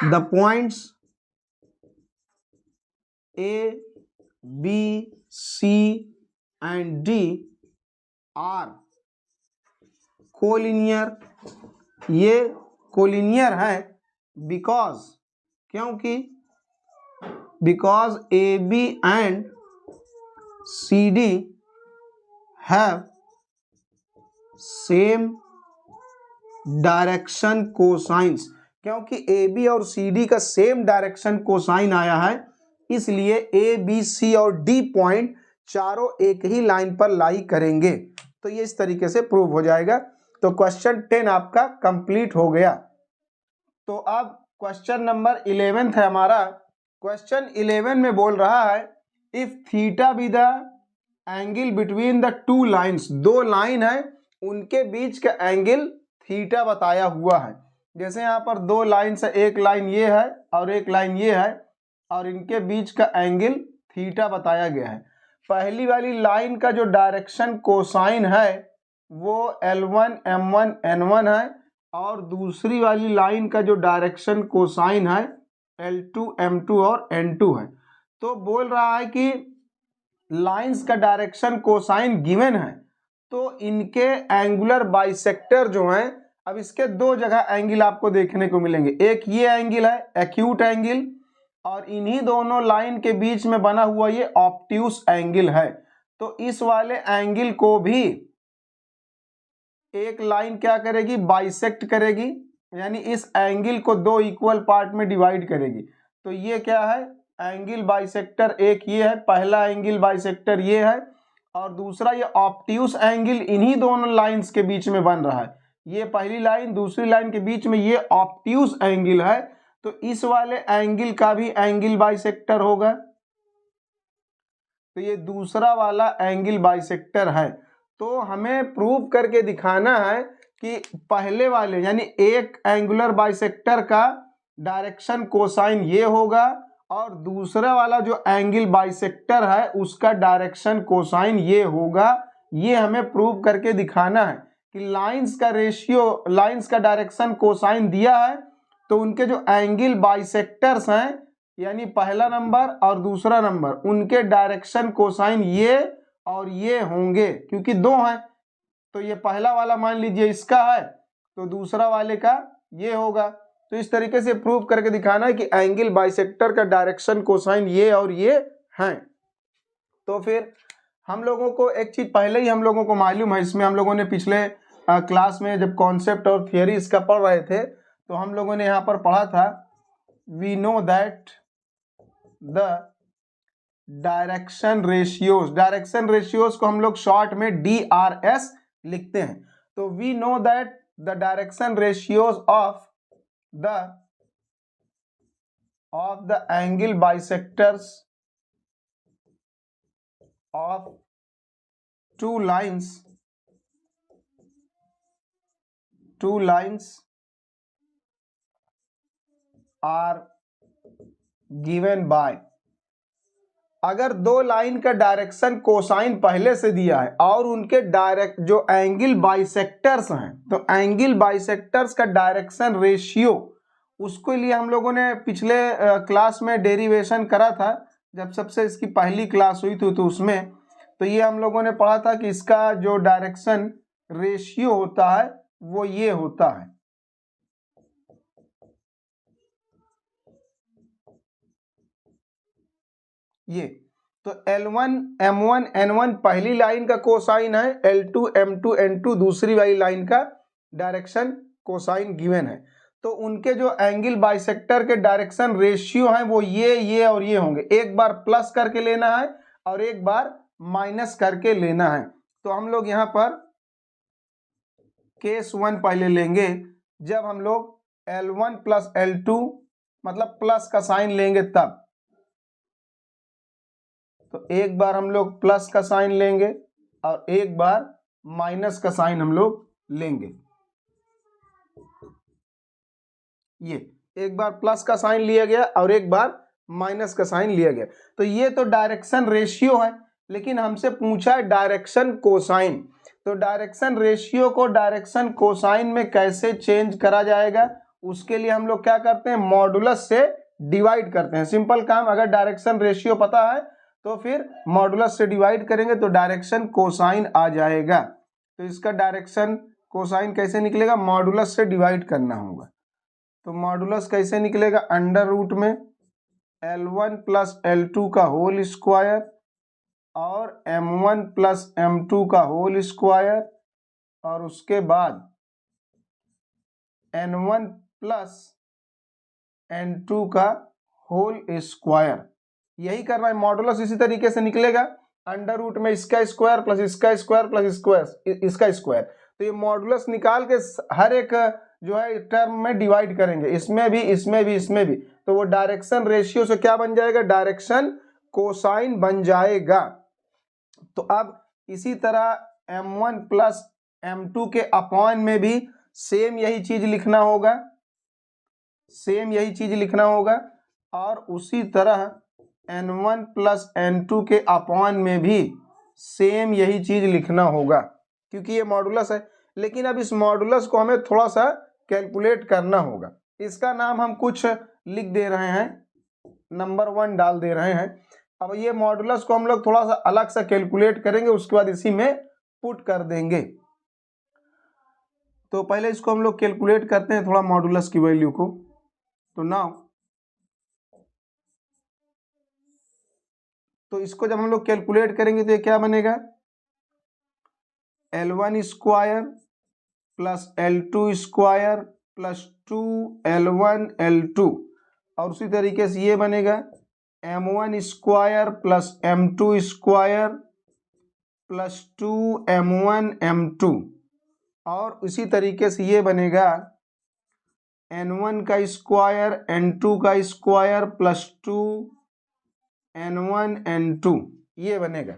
the points A B C and D are collinear. ये कोलिनियर है because A B and C D have same direction cosines. क्योंकि ए बी और सी डी का सेम डायरेक्शन कोसाइन आया है इसलिए ए बी सी और डी पॉइंट चारों एक ही लाइन पर लाई करेंगे। तो ये इस तरीके से प्रूव हो जाएगा। तो क्वेश्चन 10 आपका कंप्लीट हो गया। तो अब क्वेश्चन नंबर 11 है हमारा। क्वेश्चन 11 में बोल रहा है if theta be the angle between the two lines. दो लाइन है उनके बीच का एंगल थीटा बताया हुआ है। जैसे यहाँ पर दो लाइन से एक लाइन ये है और एक लाइन ये है और इनके बीच का एंगल थीटा बताया गया है। पहली वाली लाइन का जो डायरेक्शन कोसाइन है वो L1 M1 N1 है और दूसरी वाली लाइन का जो डायरेक्शन कोसाइन है L2 M2 और N2 है। तो बोल रहा है कि लाइंस का डायरेक्शन कोसाइन गिवन है तो इनके एंगुलर बाइसेक्टर जो हैं, अब इसके दो जगह एंगल आपको देखने को मिलेंगे। एक ये एंगल है एक्यूट एंगल और इन्हीं दोनों लाइन के बीच में बना हुआ ये ऑब्ट्यूस एंगल है। तो इस वाले एंगल को भी एक लाइन क्या करेगी बाइसेक्ट करेगी, यानी इस एंगल को दो इक्वल पार्ट में डिवाइड करेगी। तो ये क्या है एंगल बाइसेक्टर, एक ये है पहला एंगल बाइसेक्टर ये है और दूसरा ये ऑब्ट्यूस एंगल इन्हीं दोनों लाइंस के बीच में बन रहा है। ये पहली लाइन दूसरी लाइन के बीच में ये ऑब्ट्यूस एंगल है तो इस वाले एंगल का भी एंगल बाइसेक्टर होगा। तो ये दूसरा वाला एंगल बाइसेक्टर है। तो हमें प्रूव करके दिखाना है कि पहले वाले यानी एक एंगुलर बाइसेक्टर का डायरेक्शन कोसाइन ये होगा और दूसरा वाला जो एंगल बाइसेक्टर है उसका डायरेक्शन कोसाइन ये होगा। ये हमें प्रूव करके दिखाना है कि लाइंस का रेशियो, लाइंस का डायरेक्शन कोसाइन दिया है तो उनके जो एंगल बाइसेक्टर्स हैं यानी पहला नंबर और दूसरा नंबर उनके डायरेक्शन कोसाइन ये और ये होंगे। क्योंकि दो हैं तो ये पहला वाला मान लीजिए इसका है तो दूसरा वाले का ये होगा। तो इस तरीके से प्रूव करके दिखाना है कि एंगल बाइसेक्टर का डायरेक्शन कोसाइन ये और ये हैं। तो फिर हम लोगों को एक चीज पहले ही हम लोगों को मालूम है, इसमें हम लोगों ने पिछले क्लास में जब कॉन्सेप्ट और थियरी इसका पढ़ रहे थे तो हम लोगों ने यहाँ पर पढ़ा था we know that the direction ratios, direction ratios को हम लोग शॉर्ट में DRS लिखते हैं। तो we know that the direction ratios of the angle bisectors of two lines are given by। अगर दो लाइन का डायरेक्शन कोसाइन पहले से दिया है और उनके डायरेक्ट जो एंगल बाइसेक्टर्स हैं तो एंगल बाइसेक्टर्स का डायरेक्शन रेशियो उसके लिए हम लोगों ने पिछले क्लास में डेरिवेशन करा था जब सबसे इसकी पहली क्लास हुई थी तो उसमें तो ये हम लोगों ने पढ़ा था कि इसका जो डायरेक्शन रेशियो होता है वो ये होता है। ये तो L1 M1 N1 पहली लाइन का कोसाइन है, L2 M2 N2 दूसरी वाली लाइन का डायरेक्शन कोसाइन गिवन है। तो उनके जो एंगल बाइसेक्टर के डायरेक्शन रेशियो हैं वो ये और ये होंगे। एक बार प्लस करके लेना है और एक बार माइनस करके लेना है। तो हम लोग यहाँ पर केस 1 पहले लेंगे। जब हम लोग L1 प्लस L2, मतलब प्लस का साइन लेंगे तब, तो एक बार हम लोग प्लस का साइन लेंगे और एक बार माइनस का साइन हम लोग लेंगे। ये एक बार प्लस का साइन लिया गया और एक बार माइनस का साइन लिया गया। तो ये तो डायरेक्शन रेशियो है, लेकिन हमसे पूछा है डायरेक्शन कोसाइन। तो डायरेक्शन रेशियो को डायरेक्शन कोसाइन में कैसे चेंज करा जाएगा, उसके लिए हम लोग क्या करते हैं, मॉडुलस से डिवाइड करते हैं। सिंपल काम, अगर डायरेक्शन रेशियो पता है तो फिर मॉडुलस से डिवाइड करेंगे तो डायरेक्शन कोसाइन आ जाएगा। तो इसका डायरेक्शन कोसाइन कैसे निकलेगा, मॉडुलस से डिवाइड करना होगा। तो मॉडुलस कैसे निकलेगा, अंडर रूट में L1 प्लस L2 का होल स्क्वायर और M1 प्लस M2 का होल स्क्वायर और उसके बाद N1 प्लस N2 का होल स्क्वायर। यही करना है, मॉडुलस इसी तरीके से निकलेगा, अंडर रूट में इसका स्क्वायर प्लस इसका स्क्वायर प्लस इसका स्क्वायर। तो ये मॉडुलस निकाल के हर एक जो है टर्म में डिवाइड करेंगे, इसमें भी इसमें भी इसमें भी, तो वो डायरेक्शन रेशियो से क्या बन जाएगा, डायरेक्शन कोसाइन बन जाएगा। तो अब इसी तरह M1 प्लस M2 के अपॉन में भी सेम यही चीज लिखना होगा, सेम यही चीज लिखना होगा। और उसी तरह N1 प्लस N2 के अपॉन में भी सेम यही चीज लिखना होगा, क्योंकि ये मॉडुलस है। लेकिन अब इस मॉडुलस को हमें थोड़ा सा कैलकुलेट करना होगा। इसका नाम हम कुछ लिख दे रहे हैं, नंबर 1 डाल दे रहे हैं। अब ये मॉडुलस को हम लोग थोड़ा सा अलग से कैलकुलेट करेंगे, उसके बाद इसी में पुट कर देंगे। तो पहले इसको हम लोग कैलकुलेट करते हैं थोड़ा मॉडुलस की वैल्यू को। तो नाउ तो इसको जब हम लोग कैलकुलेट करेंगे तो ये क्या बनेगा, L1 square plus L2 square plus 2L1 L2, और उसी तरीके से ये बनेगा M1 square plus M2 square plus 2M1 M2, और इसी तरीके से ये बनेगा N1 का स्क्वायर N2 का स्क्वायर प्लस 2N1 N2, ये बनेगा।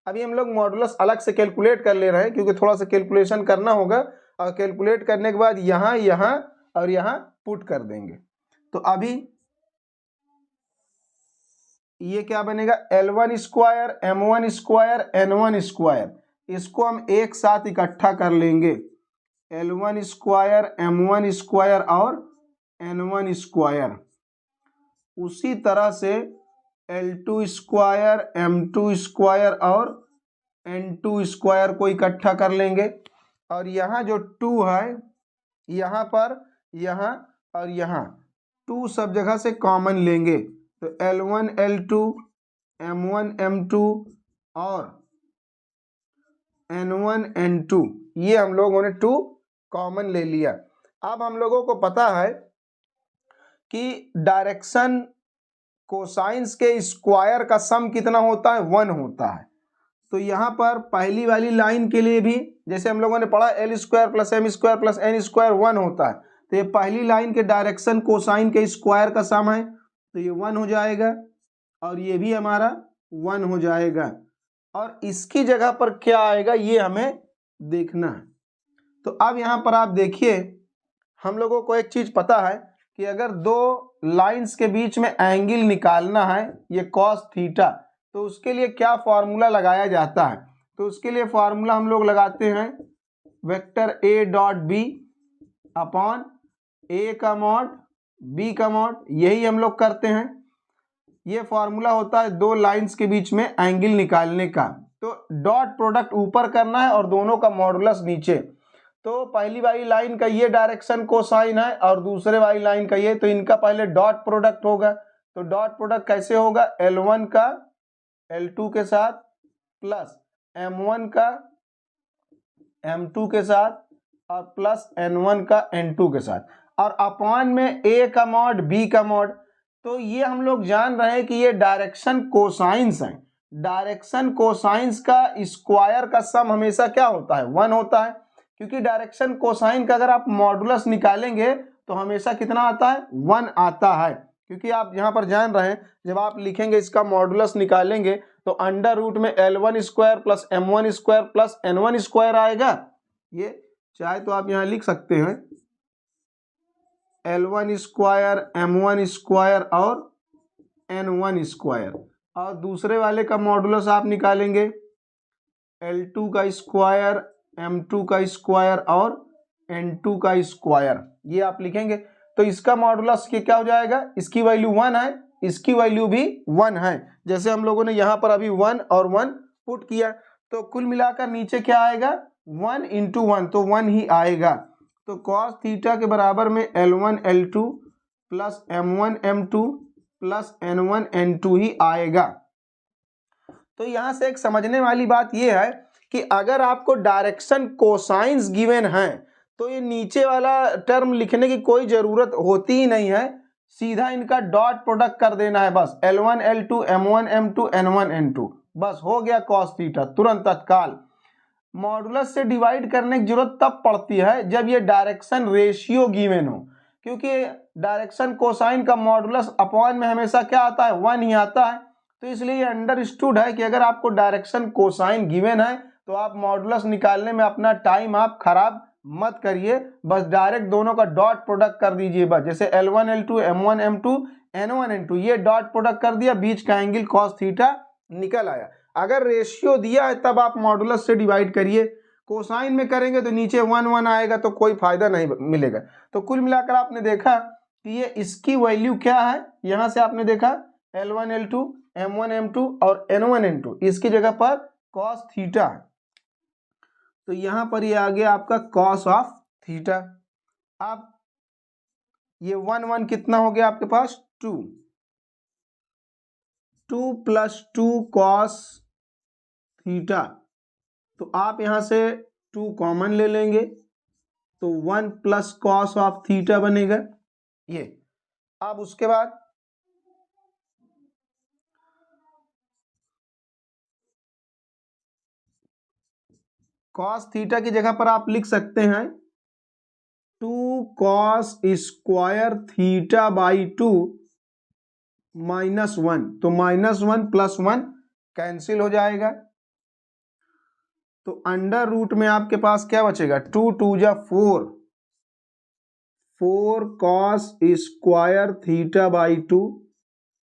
अभी हम लोग मॉडुलस अलग से कैलकुलेट कर ले रहे हैं, क्योंकि थोड़ा सा कैलकुलेशन करना होगा, और कैलकुलेट करने के बाद यहाँ यहाँ और यहाँ पुट कर देंगे। तो अभी ये क्या बनेगा, L1 square M1 square N1 square, इसको हम एक साथ इकट्ठा कर लेंगे, L1 स्क्वायर M1 स्क्वायर और N1 स्क्वायर। उसी तरह से L2 स्क्वायर M2 स्क्वायर और N2 स्क्वायर को इकट्ठा कर लेंगे, और यहाँ जो 2 है, यहाँ पर यहाँ और यहाँ 2 सब जगह से कॉमन लेंगे। तो L1 L2 M1 M2 और N1 N2, ये हम लोगों ने 2 कॉमन ले लिया। अब हम लोगों को पता है कि डायरेक्शन कोसाइंस के स्क्वायर का सम कितना होता है, 1 होता है। तो यहाँ पर पहली वाली लाइन के लिए भी जैसे हम लोगों ने पढ़ा L square plus M square plus N square 1 होता है, तो ये पहली लाइन के डायरेक्शन कोसाइन के स्क्वायर का सम है, तो ये 1 हो जाएगा, और ये भी हमारा 1 हो जाएगा। और इसकी जगह पर क्या आएगा ये हमें देखना है। तो अब यहाँ पर आप देखिए, हम लोगों को एक चीज पता है कि अगर दो लाइंस के बीच में एंगल निकालना है, ये कॉस थीटा, तो उसके लिए क्या फॉर्मूला लगाया जाता है। तो उसके लिए फॉर्मूला हम लोग लगाते हैं vector A dot B upon A का मॉड B का मॉड, यही हम लोग करते हैं। ये फॉर्मूला होता है दो लाइंस के बीच में एंगल निकालने का। तो डॉट प्रोडक्ट ऊपर करना है और दोनों का मॉडुलस नीचे। तो पहली वाली लाइन का ये डायरेक्शन कोसाइन है और दूसरे वाली लाइन का ये, तो इनका पहले डॉट प्रोडक्ट होगा। तो डॉट प्रोडक्ट कैसे होगा, L1 का L2 के साथ प्लस M1 का M2 के साथ और प्लस N1 का N2 के साथ, और अपॉन में A का मॉड B का मॉड। तो ये हम लोग जान रहे हैं कि ये डायरेक्शन कोसाइंस है। डायरेक्शन कोसाइंस का स्क्वायर का सम हमेशा क्या होता है, 1 होता है, क्योंकि डायरेक्शन कोसाइन का अगर आप मॉडुलस निकालेंगे तो हमेशा कितना आता है 1 आता है, क्योंकि आप यहाँ पर जान रहे हैं जब आप लिखेंगे इसका मॉडुलस निकालेंगे तो अंडर रूट में L1 square plus M1 square plus N1 square आएगा। ये चाहे तो आप यहाँ लिख सकते हैं L1 स्क्वायर M1 स्क्वायर और N1 स्क्वायर, और दूसरे वाले का मॉडुलस आप निकालेंगे L2 का स्क्वायर M2 का स्क्वायर और N2 का स्क्वायर, ये आप लिखेंगे तो इसका मॉडुलस क्या हो जाएगा, इसकी वैल्यू 1 है, इसकी वैल्यू भी 1 है। जैसे हम लोगों ने यहाँ पर अभी 1 और 1 पुट किया तो कुल मिलाकर नीचे क्या आएगा 1 इंटू 1, तो 1 ही आएगा। तो कॉस थीटा के बराबर में L1 L2 plus M1 M2 plus N1 N2 ही आएगा। तो यहाँ से एक समझने वाली बात यह है कि अगर आपको डायरेक्शन कोसाइंस गिवन है तो ये नीचे वाला टर्म लिखने की कोई जरूरत होती ही नहीं है, सीधा इनका डॉट प्रोडक्ट कर देना है बस, L1 L2 M1 M2 N1 N2, बस हो गया कॉस थीटा तुरंत तत्काल। मॉडुलस से डिवाइड करने की जरूरत तब पड़ती है जब ये डायरेक्शन रेशियो गिवन हो, क्योंकि डायरेक्शन कोसाइन का मॉडुलस अपॉन में हमेशा क्या आता है 1 ही आता है। तो इसलिए ये अंडरस्टूड है कि अगर आपको डायरेक्शन कोसाइन गिवन है तो आप मॉडुलस निकालने में अपना टाइम आप खराब मत करिए, बस डायरेक्ट दोनों का डॉट प्रोडक्ट कर दीजिए बस। जैसे L1 L2 M1 M2 N1 N2 ये डॉट प्रोडक्ट कर दिया, बीच का एंगल cos थीटा निकल आया। अगर रेशियो दिया है तब आप मॉडुलस से डिवाइड करिए, कोसाइन में करेंगे तो नीचे 1 1 आएगा तो कोई फायदा नहीं मिलेगा। तो कुल मिलाकर आपने देखा कि ये इसकी वैल्यू क्या है, यहां से आपने देखा L1 L2 M1 M2 और N1 N2, इसकी जगह पर cos थीटा, तो यहां पर ये आ गया आपका cos ऑफ थीटा। अब ये 1 1 कितना हो गया आपके पास 2, 2 प्लस 2 cos थीटा, तो आप यहां से 2 कॉमन ले लेंगे तो 1 प्लस cos ऑफ थीटा बनेगा ये। अब उसके बाद cos थीटा की जगह पर आप लिख सकते हैं 2 cos square theta by 2 minus 1, तो माइनस 1 प्लस 1 कैंसिल हो जाएगा, तो अंडर रूट में आपके पास क्या बचेगा 2 2 जा 4, 4 cos स्क्वायर थीटा बाई 2,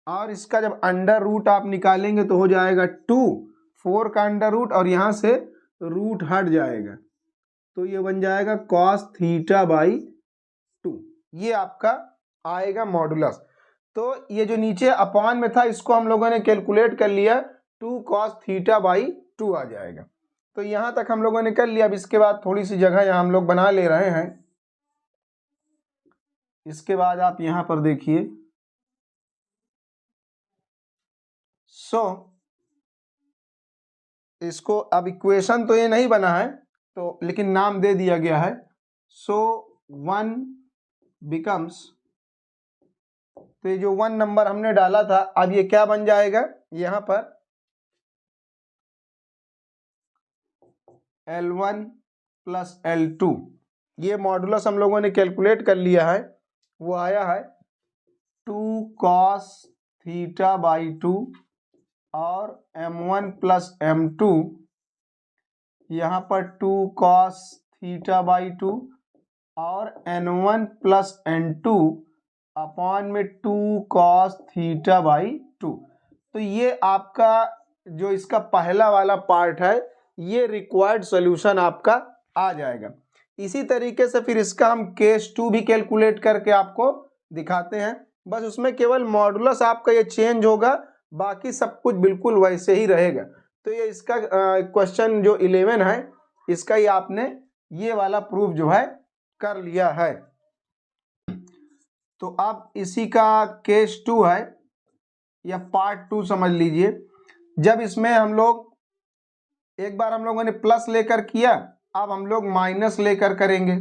और इसका जब अंडर रूट आप निकालेंगे तो हो जाएगा 2, 4 का अंडर रूट और यहां से रूट हट जाएगा तो ये बन जाएगा cos थीटा बाई 2, ये आपका आएगा मॉडुलस। तो ये जो नीचे अपॉन में था इसको हम लोगों ने कैलकुलेट कर लिया, 2 cos थीटा बाई 2 आ जाएगा। तो यहां तक हम लोगों ने कर लिया। अब इसके बाद थोड़ी सी जगह यहां हम लोग बना ले रहे हैं। इसके बाद आप यहां पर देखिए, इसको अब इक्वेशन तो ये नहीं बना है तो लेकिन नाम दे दिया गया है। 1 बिकम्स, तो ये जो 1 नंबर हमने डाला था अब ये क्या बन जाएगा, यहां पर L1 प्लस L2, ये मॉडुलस हम लोगों ने कैलकुलेट कर लिया है, वो आया है 2 cos थीटा बाई 2 और M1 प्लस M2, यहाँ पर 2 cos थीटा बाई 2 और N1 प्लस N2 अपॉन में 2 cos थीटा बाई 2। तो ये आपका जो इसका पहला वाला पार्ट है ये रिक्वायर्ड सॉल्यूशन आपका आ जाएगा। इसी तरीके से फिर इसका हम केस 2 भी कैलकुलेट करके आपको दिखाते हैं, बस उसमें केवल मॉडुलस आपका ये चेंज होगा, बाकी सब कुछ बिल्कुल वैसे ही रहेगा। तो ये इसका क्वेश्चन जो 11 है इसका ही आपने ये वाला प्रूफ जो है कर लिया है। तो अब इसी का केस 2 है या पार्ट 2 समझ लीजिए। जब इसमें हम लोग एक बार हम लोगों ने प्लस लेकर किया, अब हम लोग माइनस लेकर करेंगे।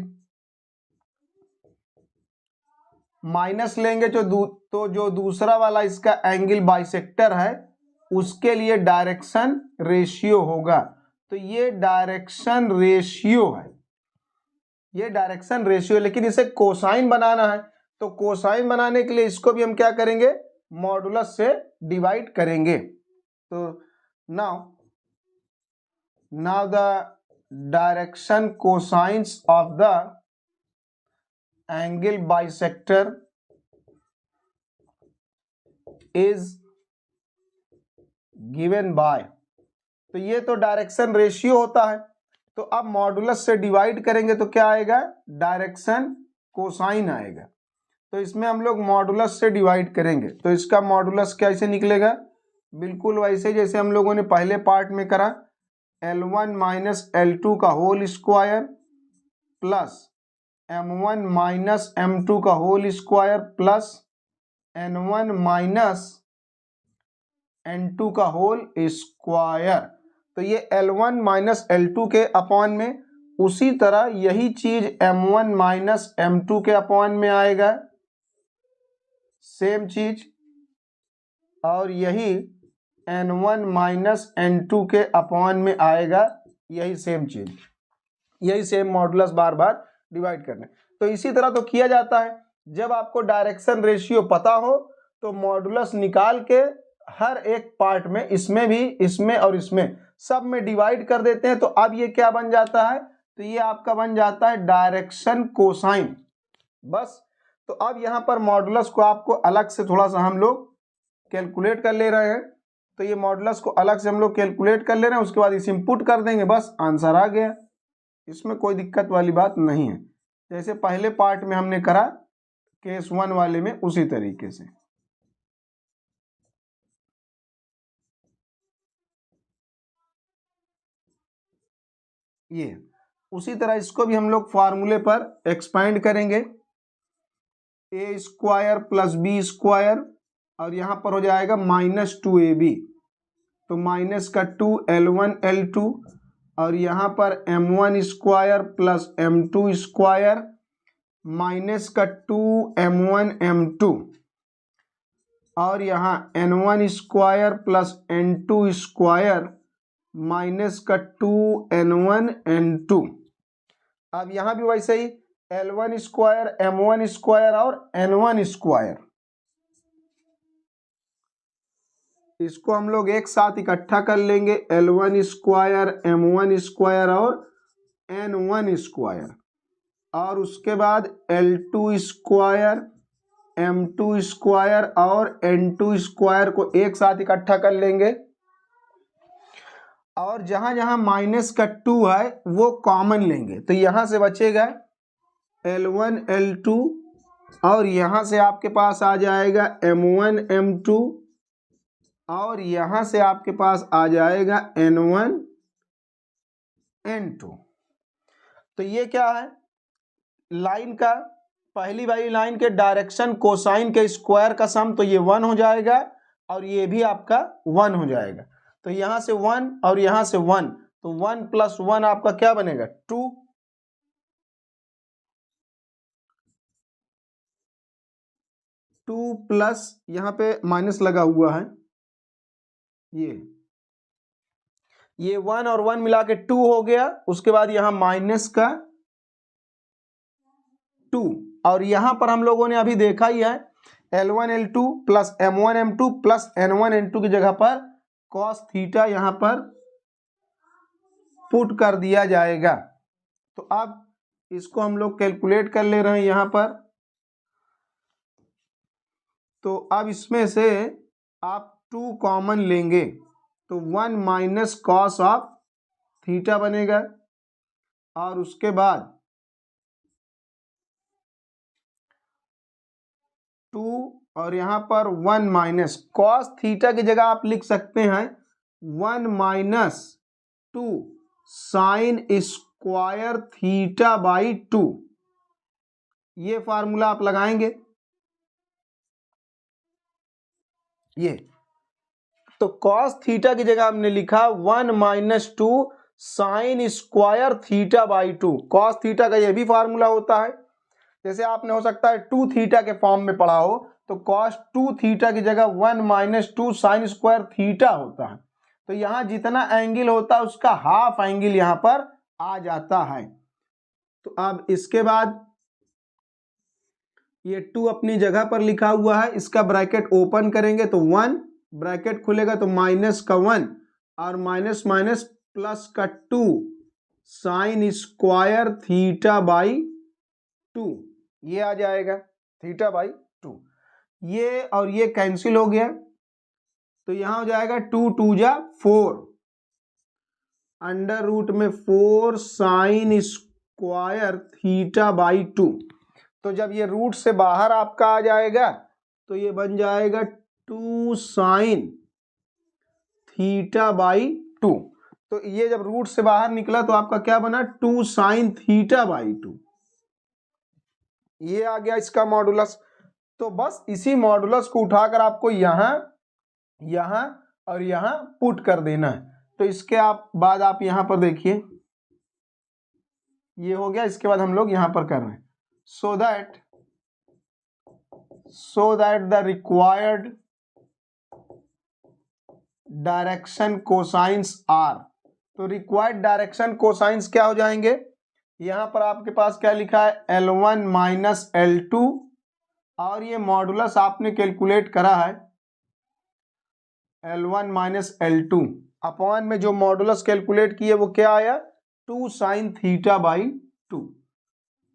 माइनस लेंगे तो जो दूसरा वाला इसका एंगल बाइसेक्टर है उसके लिए डायरेक्शन रेशियो होगा। तो ये डायरेक्शन रेशियो है, ये डायरेक्शन रेशियो, लेकिन इसे कोसाइन बनाना है, तो कोसाइन बनाने के लिए इसको भी हम क्या करेंगे, मॉडुलस से डिवाइड करेंगे। तो now the direction cosines of the angle bisector is given by, तो ये तो डायरेक्शन रेशियो होता है, तो अब मॉडुलस से डिवाइड करेंगे तो क्या आएगा, डायरेक्शन कोसाइन आएगा। तो इसमें हम लोग मॉडुलस से डिवाइड करेंगे, तो इसका मॉडुलस कैसे निकलेगा, बिल्कुल वैसे जैसे हम लोगों ने पहले पार्ट में करा, L1 माइनस L2 का whole square plus M1 minus M2 का whole square plus N1 minus N2 का होल स्क्वायर। तो ये L1 माइनस L2 के अपॉन में, उसी तरह यही चीज M1 माइनस M2 के अपॉन में आएगा, सेम चीज, और यही N1 माइनस N2 के अपॉन में आएगा, यही सेम चीज, यही सेम मॉडुलस बार बार डिवाइड करने। तो इसी तरह तो किया जाता है, जब आपको डायरेक्शन रेशियो पता हो तो मॉडुलस निकाल के हर एक पार्ट में, इसमें भी, इसमें और इसमें सब में डिवाइड कर देते हैं। तो अब ये क्या बन जाता है, तो ये आपका बन जाता है डायरेक्शन कोसाइन, बस। तो अब यहाँ पर मॉडुलस को आपको अलग से थोड़ा सा हम लोग कैलकुलेट कर ले रहे हैं, तो ये मॉडुलस को अलग से हम लोग कैलकुलेट कर ले रहे हैं, उसके बाद इसे इंपुट कर देंगे, बस आंसर आ गया। इसमें कोई दिक्कत वाली बात नहीं है, जैसे पहले पार्ट में हमने करा केस 1 वाले में, उसी तरीके से। ये उसी तरह इसको भी हम लोग फार्मूले पर एक्सपांड करेंगे, ए स्क्वायर प्लस बी स्क्वायर, और यहां पर हो जाएगा माइनस 2ab, तो माइनस का 2L1 L2, और यहां पर M1 square plus M2 square minus का 2M1 M2, और यहाँ N1 square plus N2 square minus का 2N1 N2। अब यहाँ भी वैसे ही L1 स्क्वायर, M1 स्क्वायर और N1 स्क्वायर, इसको हम लोग एक साथ इकट्ठा कर लेंगे, L1 स्क्वायर, M1 स्क्वायर और N1 स्क्वायर, और उसके बाद L2 स्क्वायर, M2 स्क्वायर और N2 स्क्वायर को एक साथ इकट्ठा कर लेंगे, और जहां जहां माइनस का 2 है वो कॉमन लेंगे, तो यहां से बचेगा L1 L2, और यहां से आपके पास आ जाएगा M1 M2, और यहां से आपके पास आ जाएगा N1 N2। तो ये क्या है, लाइन का, पहली वाली लाइन के डायरेक्शन कोसाइन के स्क्वायर का सम, तो ये 1 हो जाएगा, और ये भी आपका 1 हो जाएगा। तो यहां से 1 और यहां से 1, तो 1 प्लस 1 आपका क्या बनेगा, 2, 2 प्लस, यहां पे माइनस लगा हुआ है, ये 1 और 1 मिला के 2 हो गया, उसके बाद यहां माइनस का 2, और यहां पर हम लोगों ने अभी देखा ही है L1 L2 plus M1 M2 plus N1 N2 की जगह पर cos थीटा यहां पर पुट कर दिया जाएगा। तो अब इसको हम लोग कैलकुलेट कर ले रहे हैं यहां पर, तो अब इसमें से आप 2 कॉमन लेंगे, तो 1 माइनस कॉस ऑफ थीटा बनेगा, और उसके बाद 2 और यहां पर 1 माइनस कॉस थीटा की जगह आप लिख सकते हैं 1 minus 2 sine square theta by 2, ये फार्मूला आप लगाएंगे, ये तो कॉस थीटा की जगह हमने लिखा 1 minus 2 sine square theta by 2। Cos theta का ये भी फार्मूला होता है, जैसे आपने हो सकता है 2 थीटा के फॉर्म में पढ़ा हो, तो कॉस 2 थीटा की जगह 1 माइनस 2 साइन स्क्वायर थीटा होता है। तो यहां जितना एंगल होता है उसका हाफ एंगल यहां पर आ जाता है। तो अब इसके बाद ये 2 अपनी जगह पर लिखा हुआ है, इसका ब्रैकेट ओपन करेंगे तो 1, ब्रैकेट खुलेगा तो माइनस का 1 और माइनस माइनस प्लस का 2 साइन स्क्वायर थीटा बाई 2, ये आ जाएगा थीटा बाई 2। ये और ये कैंसिल हो गया तो यहां हो जाएगा 2 2 जा 4, अंडर रूट में 4 साइन स्क्वायर थीटा बाई 2। तो जब ये रूट से बाहर आपका आ जाएगा तो ये बन जाएगा 2 साइन थीटा बाई 2। तो ये जब रूट से बाहर निकला तो आपका क्या बना, 2 साइन थीटा बाई 2। ये आ गया इसका मॉडुलस। तो बस इसी मॉडुलस को उठाकर आपको यहां यहां और यहां पुट कर देना है। तो इसके बाद आप यहां पर देखिए, ये हो गया। इसके बाद हम लोग यहां पर कर रहे हैं so that the required direction cosines are. तो रिक्वायर्ड डायरेक्शन कोसाइंस क्या हो जाएंगे, यहां पर आपके पास क्या लिखा है, L1 माइनस L2, और ये मॉडुलस आपने कैलकुलेट करा है L1 माइनस L2 अपॉन में जो मॉडुलस कैलकुलेट किए वो क्या आया, 2 साइन थीटा बाई 2।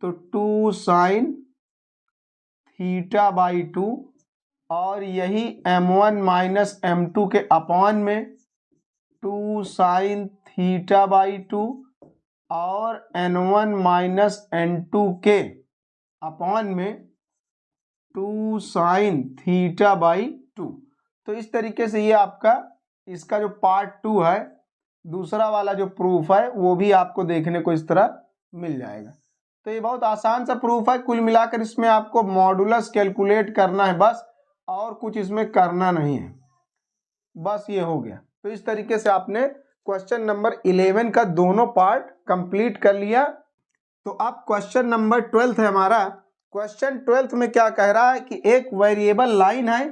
तो 2 साइन थीटा बाई 2 और यही M1 माइनस M2 के अपॉन में 2 साइन थीटा बाई 2 और N1 माइनस N2 के अपॉन में 2 साइन थीटा बाई 2। तो इस तरीके से ये आपका इसका जो पार्ट 2 है, दूसरा वाला जो प्रूफ है, वो भी आपको देखने को इस तरह मिल जाएगा। तो ये बहुत आसान सा प्रूफ है। कुल मिलाकर इसमें आपको मॉडुलस कैलकुलेट करना है बस, और कुछ इसमें करना नहीं है, बस ये हो गया। तो इस तरीके से आपने क्वेश्चन नंबर 11 का दोनों पार्ट कंप्लीट कर लिया। तो अब क्वेश्चन नंबर 12 है हमारा। क्वेश्चन 12 में क्या कह रहा है कि एक वेरिएबल लाइन है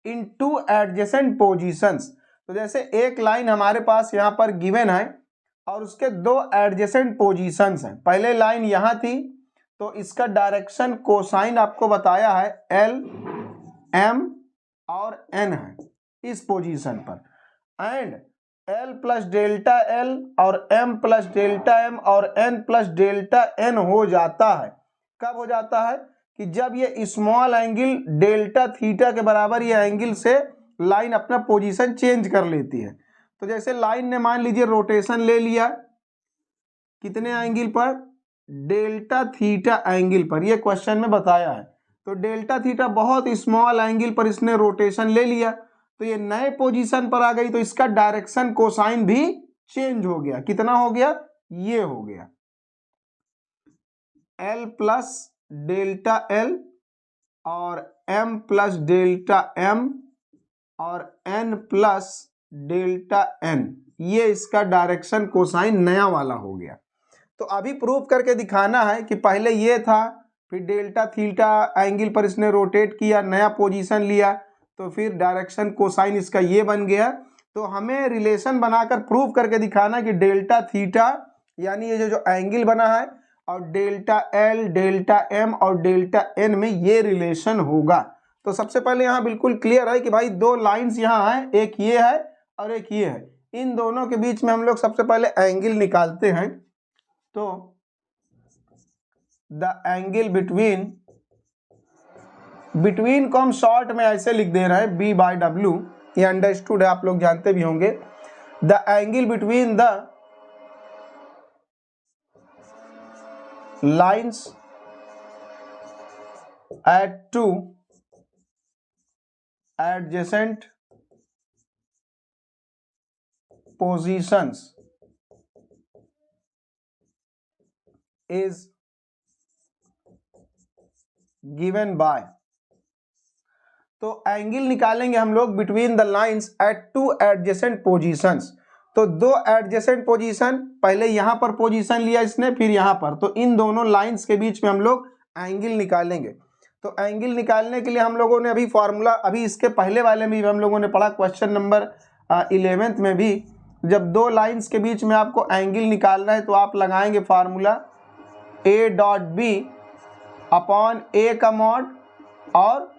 इन 2 एडजेसेंट पोजीशंस। तो जैसे एक लाइन हमारे पास यहाँ पर गिवन है और उसके 2 एडजेसेंट पोजीशंस हैं। पहले लाइन यहाँ थी तो इसका डायरेक्शन कोसाइन आपको बताया है L, M और N है इस पोजीशन पर, and L plus delta L और M प्लस डेल्टा M और N प्लस डेल्टा N हो जाता है। कब हो जाता है कि जब ये स्मॉल एंगल डेल्टा थीटा के बराबर ये एंगल से लाइन अपना पोजीशन चेंज कर लेती है। तो जैसे लाइन ने मान लीजिए रोटेशन ले लिया कितने एंगल पर, डेल्टा थीटा एंगल पर, ये क्वेश्चन में बताया है। तो डेल्टा थीटा बहुत स्मॉल एंगल पर इसने रोटेशन ले लिया तो ये नए पोजीशन पर आ गई, तो इसका डायरेक्शन कोसाइन भी चेंज हो गया। कितना हो गया, ये हो गया L प्लस डेल्टा L और M प्लस डेल्टा M और N प्लस डेल्टा N, ये इसका डायरेक्शन कोसाइन नया वाला हो गया। तो अभी प्रूफ करके दिखाना है कि पहले ये था, फिर डेल्टा थीटा एंगल पर इसने रोटेट किया, नया पोजीशन लिया, तो फिर डायरेक्शन कोसाइन इसका ये बन गया। तो हमें रिलेशन बनाकर प्रूफ करके दिखाना कि डेल्टा थीटा यानी ये जो एंगल बना है और डेल्टा L, डेल्टा M और डेल्टा N में ये रिलेशन होगा। तो सबसे पहले यहाँ बिल्कुल क्लियर है कि भाई 2 लाइंस यहाँ हैं, एक ये है और एक ये है। इन दोनों के बीच में हम लोग सबसे पहले एंगल निकालते हैं। तो द एंगल बिटवीन को हम शॉर्ट में ऐसे लिख दे रहे हैं B/W, ये अंडरस्टूड है, आप लोग जानते भी होंगे। The angle between the lines eight 2 adjacent positions is given by. तो एंगल निकालेंगे हम लोग between the lines eight 2 adjacent positions. तो 2 एडजेसेंट पोजीशन, पहले यहां पर पोजीशन लिया इसने, फिर यहां पर, तो इन दोनों लाइंस के बीच में हम लोग एंगल निकालेंगे। तो एंगल निकालने के लिए हम लोगों ने अभी फॉर्मूला, अभी इसके पहले वाले में भी हम लोगों ने पढ़ा क्वेश्चन नंबर 11 में भी, जब 2 लाइंस के बीच में आपको एंगल निकालना है तो आप लगाएंगे formula A dot B upon A का मॉड और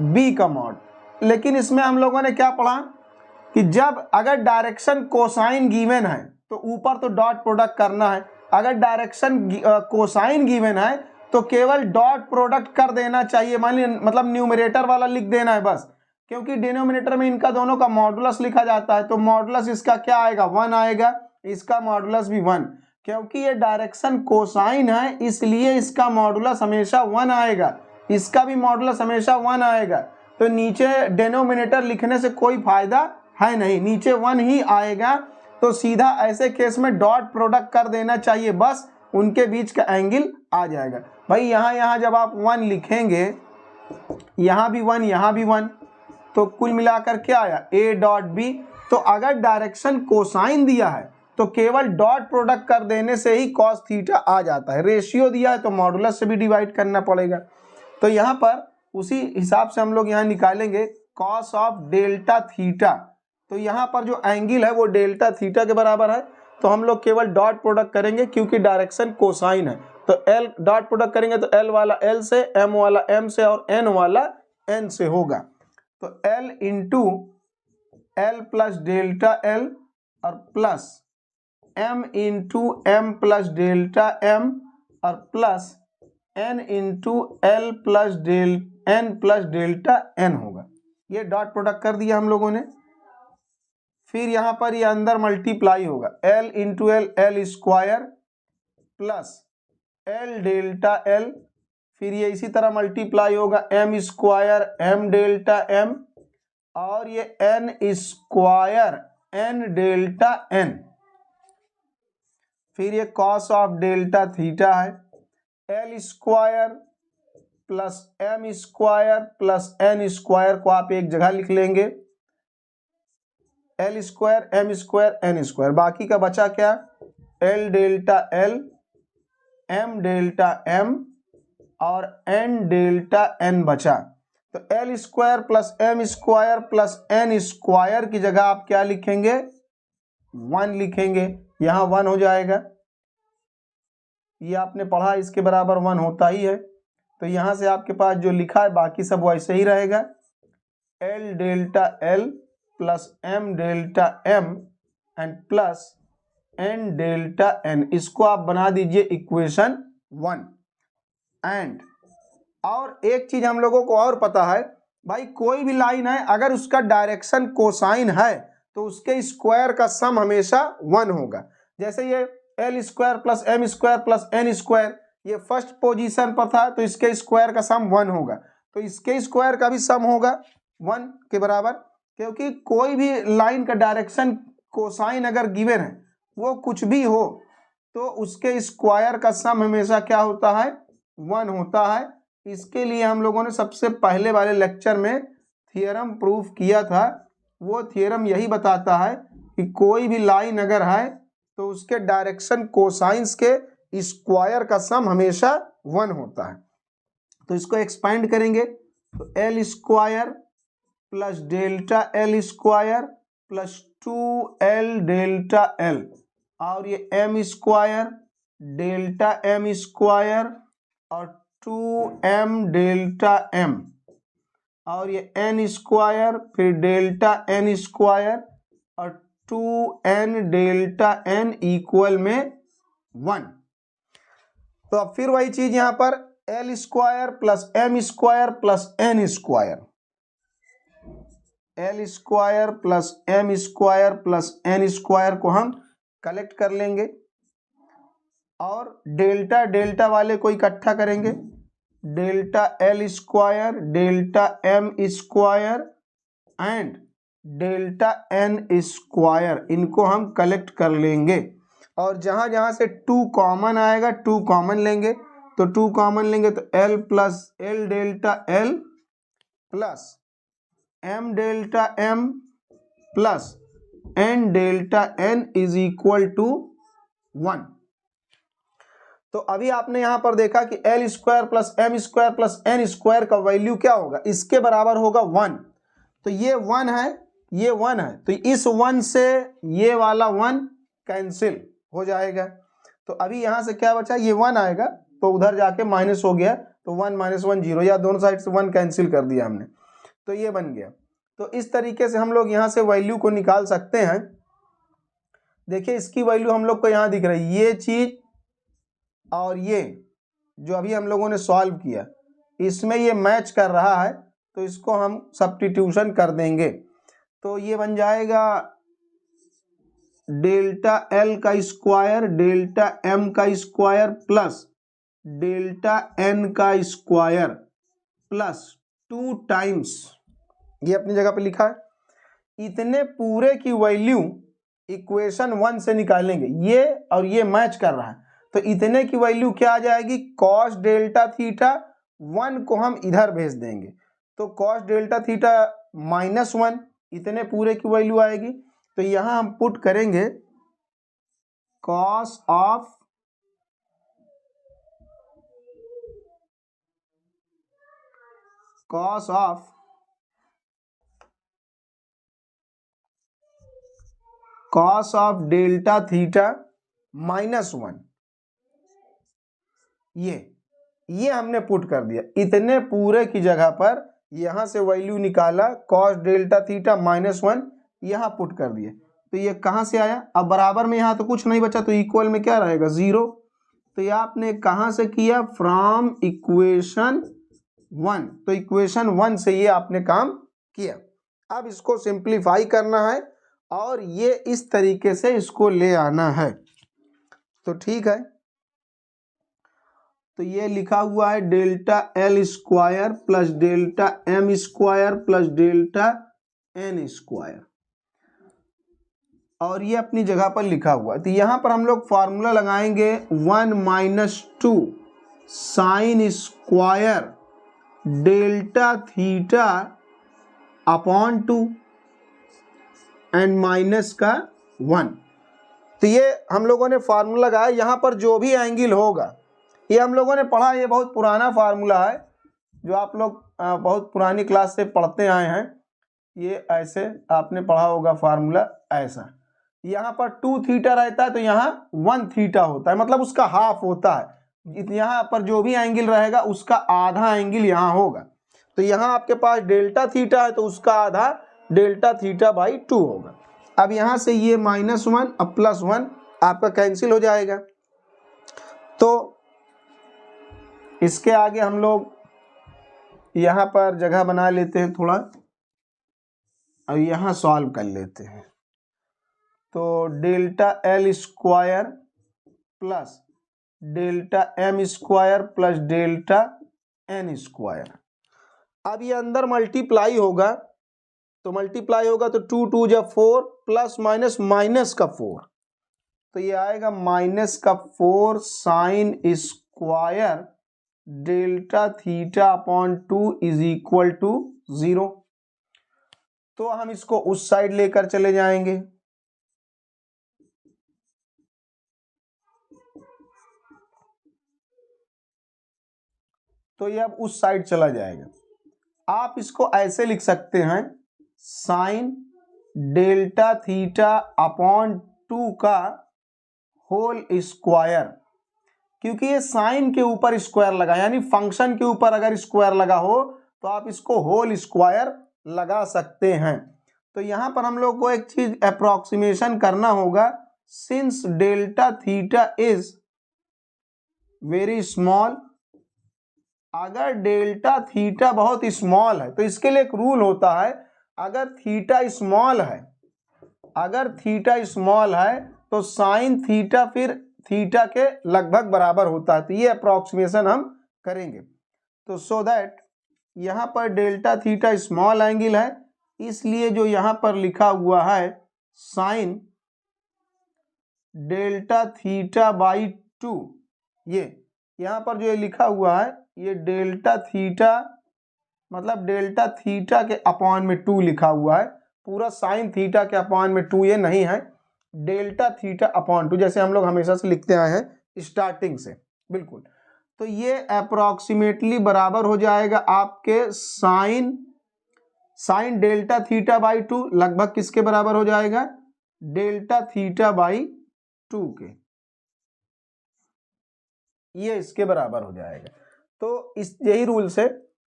बी का मॉड। लेकिन इसमें हम लोगों ने क्या पढ़ा कि जब अगर डायरेक्शन कोसाइन गिवन है तो ऊपर तो डॉट प्रोडक्ट करना है, अगर डायरेक्शन कोसाइन गिवन है तो केवल डॉट प्रोडक्ट कर देना चाहिए, मतलब न्यूमरेटर वाला लिख देना है बस, क्योंकि डिनोमिनेटर में इनका दोनों का मॉडुलस लिखा जाता है। तो मॉडुलस इसका क्या आएगा, 1 आएगा, इसका मॉडुलस भी 1, क्योंकि ये डायरेक्शन कोसाइन है इसलिए इसका मॉडुलस हमेशा 1 आएगा, इसका भी मॉडुलस हमेशा 1 आएगा। तो नीचे डिनोमिनेटर लिखने से कोई फायदा है नहीं, नीचे 1 ही आएगा। तो सीधा ऐसे केस में डॉट प्रोडक्ट कर देना चाहिए, बस उनके बीच का एंगल आ जाएगा। भाई यहाँ जब आप 1 लिखेंगे, यहाँ भी 1 यहाँ भी 1, तो कुल मिलाकर क्या आया ए डॉट बी। तो अगर डायरेक्शन कोसाइन दिया है तो केवल डॉट प्रोडक्ट कर देने से ही कॉस थीटा आ जाता है। रेशियो दिया है तो मॉडुलस से भी डिवाइड करना पड़ेगा। तो यहाँ पर उसी हिसाब से हम लोग यहाँ निकालेंगे कॉस ऑफ डेल्टा थीटा। तो यहाँ पर जो एंगल है वो डेल्टा थीटा के बराबर है, तो हम लोग केवल डॉट प्रोडक्ट करेंगे क्योंकि डायरेक्शन कोसाइन है। तो एल डॉट प्रोडक्ट करेंगे तो एल वाला एल से, एम वाला एम से और एन वाला एन से होगा। तो L into L plus delta L और plus M into M plus delta M और plus N into L plus N plus delta N होगा। ये डॉट प्रोडक्ट कर दिया हम लोगों ने। फिर यहाँ पर ये अंदर मल्टीप्लाई होगा, L into L L square plus L delta L, फिर ये इसी तरह मल्टीप्लाई होगा M square M delta M और ये N square N delta N. फिर ये कॉस ऑफ डेल्टा थीटा है, L square plus M square plus N square को आप एक जगह लिख लेंगे, L square M square N square, बाकी का बचा क्या L delta L M delta M और एन डेल्टा एन बचा। तो L square plus M square plus N square की जगह आप क्या लिखेंगे 1 लिखेंगे, यहाँ 1 हो जाएगा। ये आपने पढ़ा इसके बराबर 1 होता ही है। तो यहाँ से आपके पास जो लिखा है बाकी सब वैसे ही रहेगा, L delta L plus M delta M and plus N delta N, इसको आप बना दीजिए इक्वेशन 1। एंड और एक चीज हम लोगों को और पता है भाई, कोई भी लाइन है अगर उसका डायरेक्शन कोसाइन है तो उसके स्क्वायर का सम हमेशा 1 होगा। जैसे ये L square plus M square plus N square, ये फर्स्ट पोजीशन पर था तो इसके स्क्वायर का सम 1 होगा, तो इसके स्क्वायर का भी सम होगा 1 के बराबर, क्योंकि कोई भी लाइन का डायरेक्शन कोसाइन अगर गिवन है वो कुछ भी हो तो उसके स्क्वायर का सम हमेशा क्या होता है 1 होता है। इसके लिए हम लोगों ने सबसे पहले वाले लेक्चर में थियरम प्रूफ किया था। वो थियरम यही बताता है कि कोई भी लाइन अगर है तो उसके डायरेक्शन कोसाइंस के स्क्वायर का सम हमेशा 1 होता है। तो इसको एक्सपांड करेंगे तो L square plus delta L square plus 2l delta L और ये M square delta M square और 2m डेल्टा m और ये n स्क्वायर फिर डेल्टा n स्क्वायर और 2n डेल्टा n इक्वल में 1। तो अब फिर वही चीज यहां पर l square plus m square plus n square, l square plus m square plus n square को हम कलेक्ट कर लेंगे और डेल्टा डेल्टा वाले को इकट्ठा करेंगे, delta L square delta M square and delta N square, इनको हम कलेक्ट कर लेंगे और जहां जहां से 2 कॉमन आएगा 2 कॉमन लेंगे, तो 2 कॉमन लेंगे तो L plus L delta L plus M delta M plus N delta N is equal to 1। तो अभी आपने यहां पर देखा कि L square plus M square plus N square का वैल्यू क्या होगा, इसके बराबर होगा 1। तो ये 1 है, ये 1 है, तो इस 1 से ये वाला 1 कैंसिल हो जाएगा। तो अभी यहाँ से क्या बचा, ये 1 आएगा तो उधर जाके माइनस हो गया, तो 1 - 1 0, या दोनों साइड से 1 कैंसिल कर दिया हमने, तो ये बन गया। तो इस तरीके से हम लोग यहाँ से वैल्यू को निकाल सकते हैं। देखिए इसकी वैल्यू हम लोग को यहाँ दिख रही है, ये चीज और ये जो अभी हम लोगों ने सॉल्व किया इसमें ये मैच कर रहा है, तो इसको हम सब्स्टिट्यूशन कर देंगे। तो ये बन जाएगा डेल्टा एल का स्क्वायर डेल्टा एम का स्क्वायर प्लस डेल्टा एन का स्क्वायर प्लस 2 टाइम्स, ये अपनी जगह पे लिखा है। इतने पूरे की वैल्यू इक्वेशन 1 से निकालेंगे, ये और ये मैच कर रहा है, तो इतने की वैल्यू क्या आ जाएगी, कॉस डेल्टा थीटा 1 को हम इधर भेज देंगे, तो कॉस डेल्टा थीटा -1, इतने पूरे की वैल्यू आएगी। तो यहां हम पुट करेंगे कॉस ऑफ डेल्टा थीटा -1, ये हमने पुट कर दिया। इतने पूरे की जगह पर यहां से वैल्यू निकाला कॉस डेल्टा थीटा -1, यहां पुट कर दिया, तो ये कहां से आया, अब बराबर में यहां तो कुछ नहीं बचा, तो इक्वल में क्या रहेगा 0। तो ये आपने कहां से किया, फ्रॉम इक्वेशन 1, तो इक्वेशन 1 से ये आपने काम किया। अब इसको सिंप्लीफाई करना है और ये इस तरीके से इसको ले आना है, तो ठीक है। तो ये लिखा हुआ है delta L square plus delta M square plus delta N square, और ये अपनी जगह पर लिखा हुआ है। तो यहां पर हम लोग फॉर्मूला लगाएंगे 1 - 2 sign square delta theta upon 2 and minus का 1। तो ये हम लोगों ने फार्मूला लगाया, यहाँ पर जो भी एंगल होगा, ये हम लोगों ने पढ़ा, ये बहुत पुराना फार्मूला है जो आप लोग बहुत पुरानी क्लास से पढ़ते आए हैं। ये ऐसे आपने पढ़ा होगा फार्मूला ऐसा, यहाँ पर 2 थीटा रहता है तो यहाँ 1 थीटा होता है, मतलब उसका हाफ होता है। यहाँ पर जो भी एंगल रहेगा उसका आधा एंगल यहाँ होगा, तो यहाँ आपके पास डेल्टा थीटा है तो उसका आधा डेल्टा थीटा बाई 2 होगा। अब यहाँ से ये -1 अब +1 आपका कैंसिल हो जाएगा, तो इसके आगे हम लोग यहाँ पर जगह बना लेते हैं थोड़ा, और यहाँ सॉल्व कर लेते हैं। तो delta L square plus delta M square plus delta N square, अब ये अंदर मल्टीप्लाई होगा, तो मल्टीप्लाई होगा तो 2 2 जा 4 प्लस माइनस माइनस का 4, तो ये आएगा -4 sine square delta theta upon 2 is equal to 0। तो हम इसको उस साइड लेकर चले जाएंगे, तो ये अब उस साइड चला जाएगा। आप इसको ऐसे लिख सकते हैं साइन डेल्टा थीटा अपॉन 2 का होल स्क्वायर, क्योंकि ये साइन के ऊपर स्क्वायर लगा, यानी फंक्शन के ऊपर अगर स्क्वायर लगा हो तो आप इसको होल स्क्वायर लगा सकते हैं। तो यहां पर हम लोग को एक चीज अप्रोक्सीमेशन करना होगा, since delta theta is very small, अगर डेल्टा थीटा बहुत स्मॉल है तो इसके लिए एक रूल होता है, अगर थीटा स्मॉल है तो साइन थीटा फिर थीटा के लगभग बराबर होता है। तो ये अप्रोक्सीमेशन हम करेंगे, तो सो दैट यहाँ पर डेल्टा थीटा स्मॉल एंगल है, इसलिए जो यहाँ पर लिखा हुआ है साइन डेल्टा थीटा बाई 2, ये यहाँ पर जो ये लिखा हुआ है ये डेल्टा थीटा, मतलब डेल्टा थीटा के अपॉन में 2 लिखा हुआ है, पूरा साइन थीटा के अपॉन में 2 ये नहीं है, डेल्टा थीटा अपॉन 2 जैसे हम लोग हमेशा से लिखते आए हैं स्टार्टिंग से, बिल्कुल। तो ये अप्रोक्सीमेटली बराबर हो जाएगा आपके साइन डेल्टा थीटा बाई 2 लगभग किसके बराबर हो जाएगा, डेल्टा थीटा बाई 2 के। ये इसके बराबर हो जाएगा। तो इस यही रूल से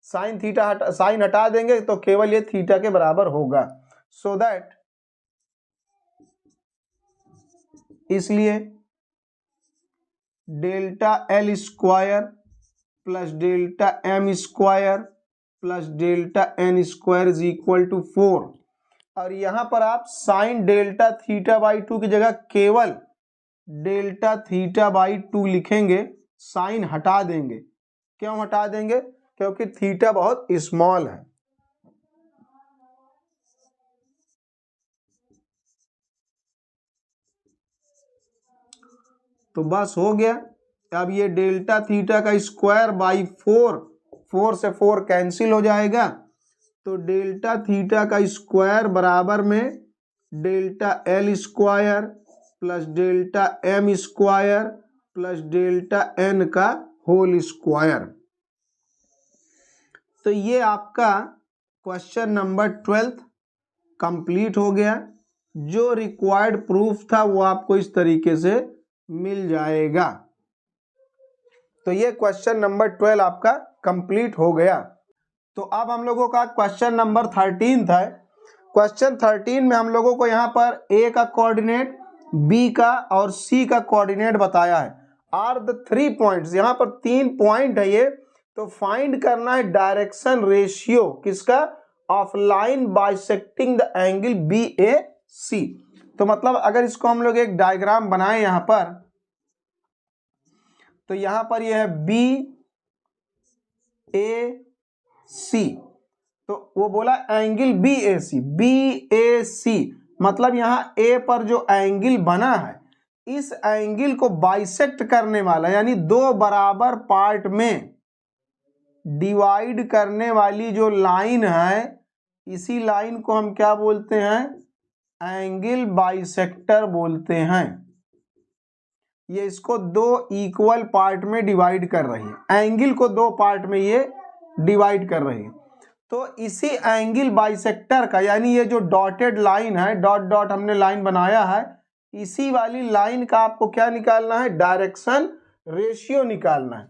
साइन हटा देंगे तो केवल ये थीटा के बराबर होगा। सो दैट इसलिए delta L square plus delta M square plus delta N square is equal to 4। और यहां पर आप साइन डेल्टा थीटा बाई 2 की जगह केवल डेल्टा थीटा बाई 2 लिखेंगे, साइन हटा देंगे। क्यों हटा देंगे? क्योंकि थीटा बहुत स्मॉल है। तो बस हो गया। अब ये डेल्टा थीटा का स्क्वायर बाई 4 से 4 कैंसिल हो जाएगा, तो डेल्टा थीटा का स्क्वायर बराबर में delta L square plus delta M square plus delta N का होल स्क्वायर। तो ये आपका क्वेश्चन नंबर 12 कंप्लीट हो गया। जो रिक्वायर्ड प्रूफ था वो आपको इस तरीके से मिल जाएगा। तो ये क्वेश्चन नंबर 12 आपका कंप्लीट हो गया। तो अब हम लोगों का क्वेश्चन नंबर 13 था। क्वेश्चन 13 में हम लोगों को यहाँ पर ए का कोऑर्डिनेट, बी का और सी का कोऑर्डिनेट बताया है। आर द 3 पॉइंट्स, यहाँ पर 3 पॉइंट है ये। तो फाइंड करना है डायरेक्शन रेशियो किसका? Of line bisecting the angle B A C. तो मतलब अगर इसको हम लोग एक डायग्राम बनाए यहाँ पर, तो यहाँ पर यह है बी ए सी। तो वो बोला angle B A C, B A सी मतलब यहाँ ए पर जो एंगल बना है, इस एंगल को बाइसेक्ट करने वाला यानी 2 बराबर पार्ट में डिवाइड करने वाली जो लाइन है, इसी लाइन को हम क्या बोलते हैं? एंगल बाइसेक्टर बोलते हैं। ये इसको 2 इक्वल पार्ट में डिवाइड कर रही है, एंगल को 2 पार्ट में ये डिवाइड कर रही है। तो इसी एंगल बाइसेक्टर का यानी ये जो डॉटेड लाइन है, डॉट डॉट हमने लाइन बनाया है, इसी वाली लाइन का आपको क्या निकालना है? डायरेक्शन रेशियो निकालना है।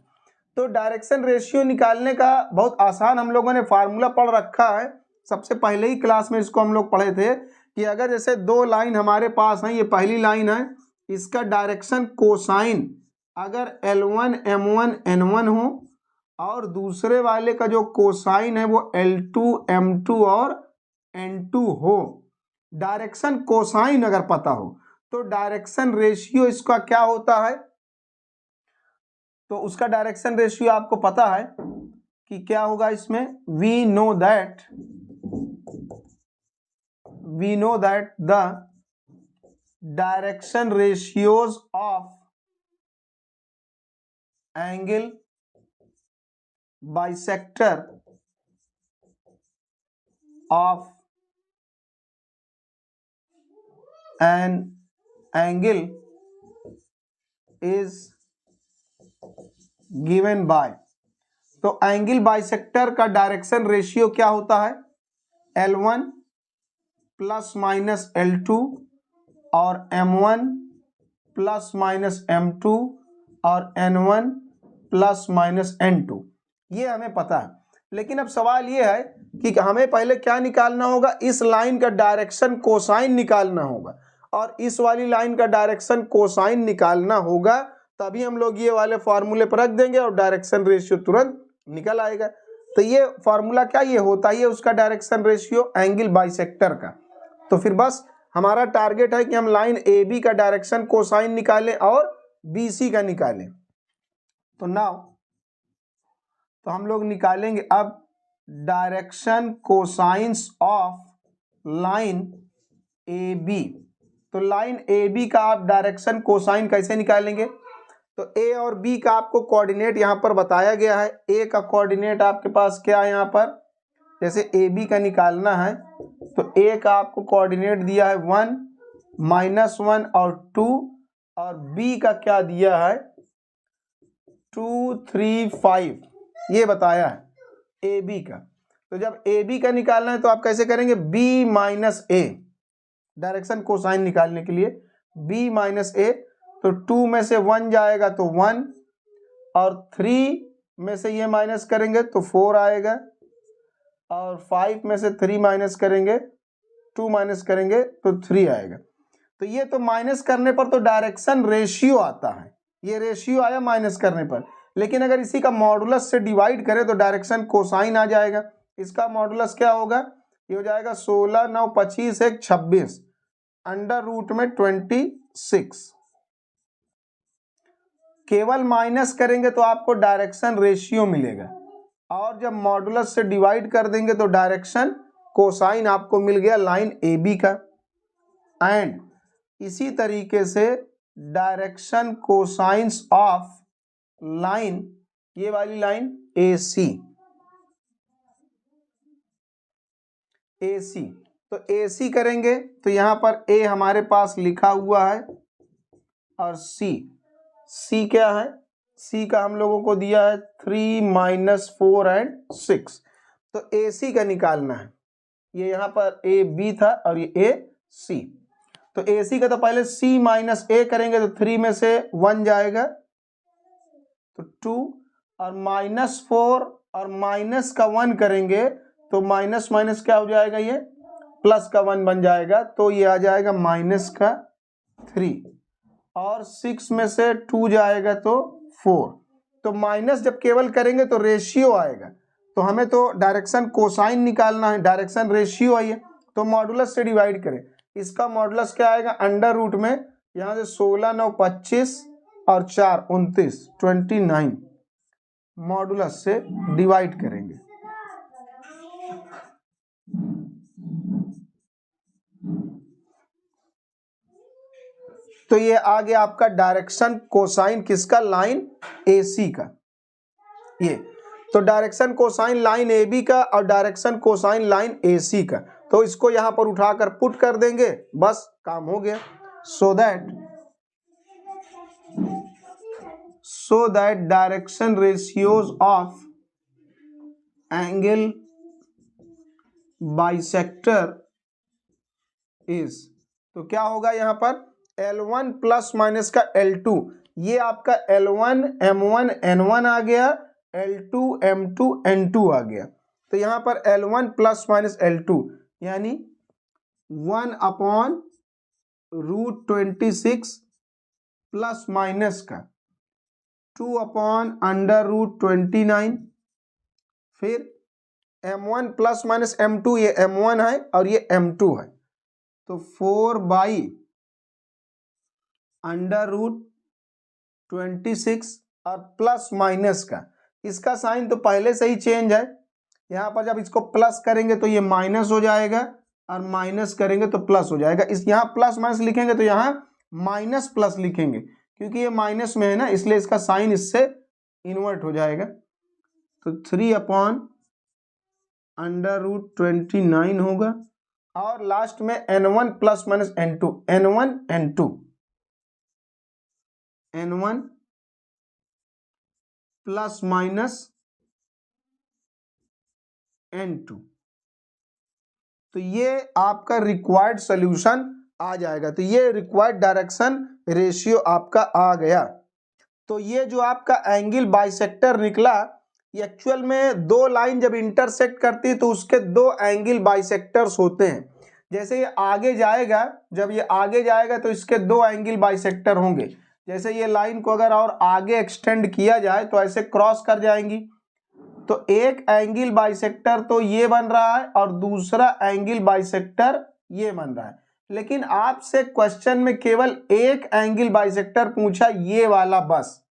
तो डायरेक्शन रेशियो निकालने का बहुत आसान हम लोगों ने फार्मूला पढ़ रखा है। सबसे पहले ही क्लास में इसको हम लोग पढ़े थे कि अगर जैसे 2 लाइन हमारे पास हैं, ये पहली लाइन है, इसका डायरेक्शन कोसाइन अगर L1 M1 N1 हो और दूसरे वाले का जो कोसाइन है वो L2 M2 और N2 हो, डायरेक्शन कोसाइन अगर पता हो तो डायरेक्शन रेशियो इसका क्या होता है? तो उसका डायरेक्शन रेशियो आपको पता है कि क्या होगा इसमें? We know that the direction ratios of angle bisector of an angle is given by। तो एंगल बाइसेक्टर का डायरेक्शन रेशियो क्या होता है? L1 प्लस माइनस L2 और M1 प्लस माइनस M2 और N1 प्लस माइनस N2। ये हमें पता है। लेकिन अब सवाल ये है कि हमें पहले क्या निकालना होगा? इस लाइन का डायरेक्शन कोसाइन निकालना होगा और इस वाली लाइन का डायरेक्शन कोसाइन निकालना होगा, तभी हम लोग ये वाले फॉर्मूले पर रख देंगे और डायरेक्शन रेशियो तुरंत निकल आएगा। तो ये फॉर्मूला क्या ये होता है? ये उसका डायरेक्शन रेशियो एंगल बाइसेक्टर का। तो फिर बस हमारा टारगेट है कि हम लाइन ए बी का डायरेक्शन कोसाइन निकालें और बी सी का निकालें। तो नाउ तो हम लोग निकालेंगे अब direction cosines of line A B. तो लाइन ए बी का आप डायरेक्शन कोसाइन कैसे निकालेंगे? तो ए और बी का आपको कोऑर्डिनेट यहाँ पर बताया गया है। ए का कोऑर्डिनेट आपके पास क्या है? यहाँ पर जैसे ए बी का निकालना है तो ए का आपको कोऑर्डिनेट दिया है 1, -1 और 2, और बी का क्या दिया है? 2, 3, 5 ये बताया है ए बी का। तो जब ए बी का निकालना है तो आप कैसे करेंगे? बी माइनस ए, डायरेक्शन कोसाइन निकालने के लिए बी माइनस ए। तो 2 में से 1 जाएगा तो 1, और 3 में से ये माइनस करेंगे तो 4 आएगा, और 5 में से 3 माइनस करेंगे, 2 माइनस करेंगे तो 3 आएगा। तो ये तो माइनस करने पर तो डायरेक्शन रेशियो आता है, ये रेशियो आया माइनस करने पर। लेकिन अगर इसी का मॉडुलस से डिवाइड करें तो डायरेक्शन कोसाइन आ जाएगा। इसका मॉडुलस क्या होगा, ये हो जाएगा 16 9 25 1 26 अंडर रूट में 26। केवल माइनस करेंगे तो आपको डायरेक्शन रेशियो मिलेगा, और जब मॉडुलस से डिवाइड कर देंगे तो डायरेक्शन कोसाइन आपको मिल गया लाइन ए बी का। एंड इसी तरीके से डायरेक्शन कोसाइंस ऑफ लाइन, ये वाली लाइन ए सी, तो ए सी करेंगे तो यहां पर ए हमारे पास लिखा हुआ है, और सी क्या है, सी का हम लोगों को दिया है 3 -4 एंड 6। तो ए सी का निकालना है, ये यहां पर ए बी था और ये ए सी। तो ए सी का तो पहले सी माइनस ए करेंगे तो 3 में से 1 जाएगा तो 2, और -4 और माइनस का 1 करेंगे तो माइनस माइनस क्या हो जाएगा, ये प्लस का 1 बन जाएगा, तो ये आ जाएगा -3, और 6 में से 2 जाएगा तो 4। तो माइनस जब केवल करेंगे तो रेशियो आएगा, तो हमें तो डायरेक्शन कोसाइन निकालना है, डायरेक्शन रेशियो आई है, तो मॉडुलस से डिवाइड करें। इसका मॉडुलस क्या आएगा, अंडर रूट में यहाँ से 16 9 25 और 4 29 29 मॉडुलस से डिवाइड करेंगे। तो ये आ गया आपका डायरेक्शन कोसाइन किसका, लाइन ए सी का। ये तो direction cosine line A B का और direction cosine line A C का, तो इसको यहां पर उठाकर पुट कर देंगे, बस काम हो गया। So that direction ratios of angle bisector is, तो क्या होगा यहाँ पर L1 प्लस माइनस का L2, ये आपका L1 M1 N1 आ गया, L2 M2 N2 आ गया। तो यहाँ पर L1 प्लस माइनस L2 यानी 1/√26 प्लस माइनस का 2/√29, फिर M1 प्लस माइनस M2, ये M1 है और ये M2 है, तो 4/√26 और प्लस माइनस का, इसका साइन तो पहले से ही चेंज है, यहाँ पर जब इसको प्लस करेंगे तो ये माइनस हो जाएगा और माइनस करेंगे तो प्लस हो जाएगा। इस यहाँ प्लस माइनस लिखेंगे तो यहाँ माइनस प्लस लिखेंगे, क्योंकि ये माइनस में है ना, इसलिए इसका साइन इससे इन्वर्ट हो जाएगा। तो 3/√29 होगा, और लास्ट में N1 plus minus N2, N1 plus minus N2, तो ये आपका रिक्वायर्ड सॉल्यूशन आ जाएगा। तो ये रिक्वायर्ड डायरेक्शन रेशियो आपका आ गया। तो ये जो आपका एंगल बाइसेक्टर निकला, ये एक्चुअल में दो लाइन जब इंटरसेक्ट करती है तो उसके दो एंगल बाइसेक्टर्स होते हैं। जैसे ये आगे जाएगा, जब ये आगे जाएगा तो इसके दो एंगल बाइसेक्टर होंगे। जैसे ये लाइन को अगर और आगे एक्सटेंड किया जाए तो ऐसे क्रॉस कर जाएंगी, तो एक एंगल बाइसेक्टर तो ये बन रहा है और दूसरा एंगल बाइसेक्टर ये बन रहा है। लेकिन आपसे क्वेश्चन में केवल एक एंगल बाइसेक्टर पूछा, ये वाला बस,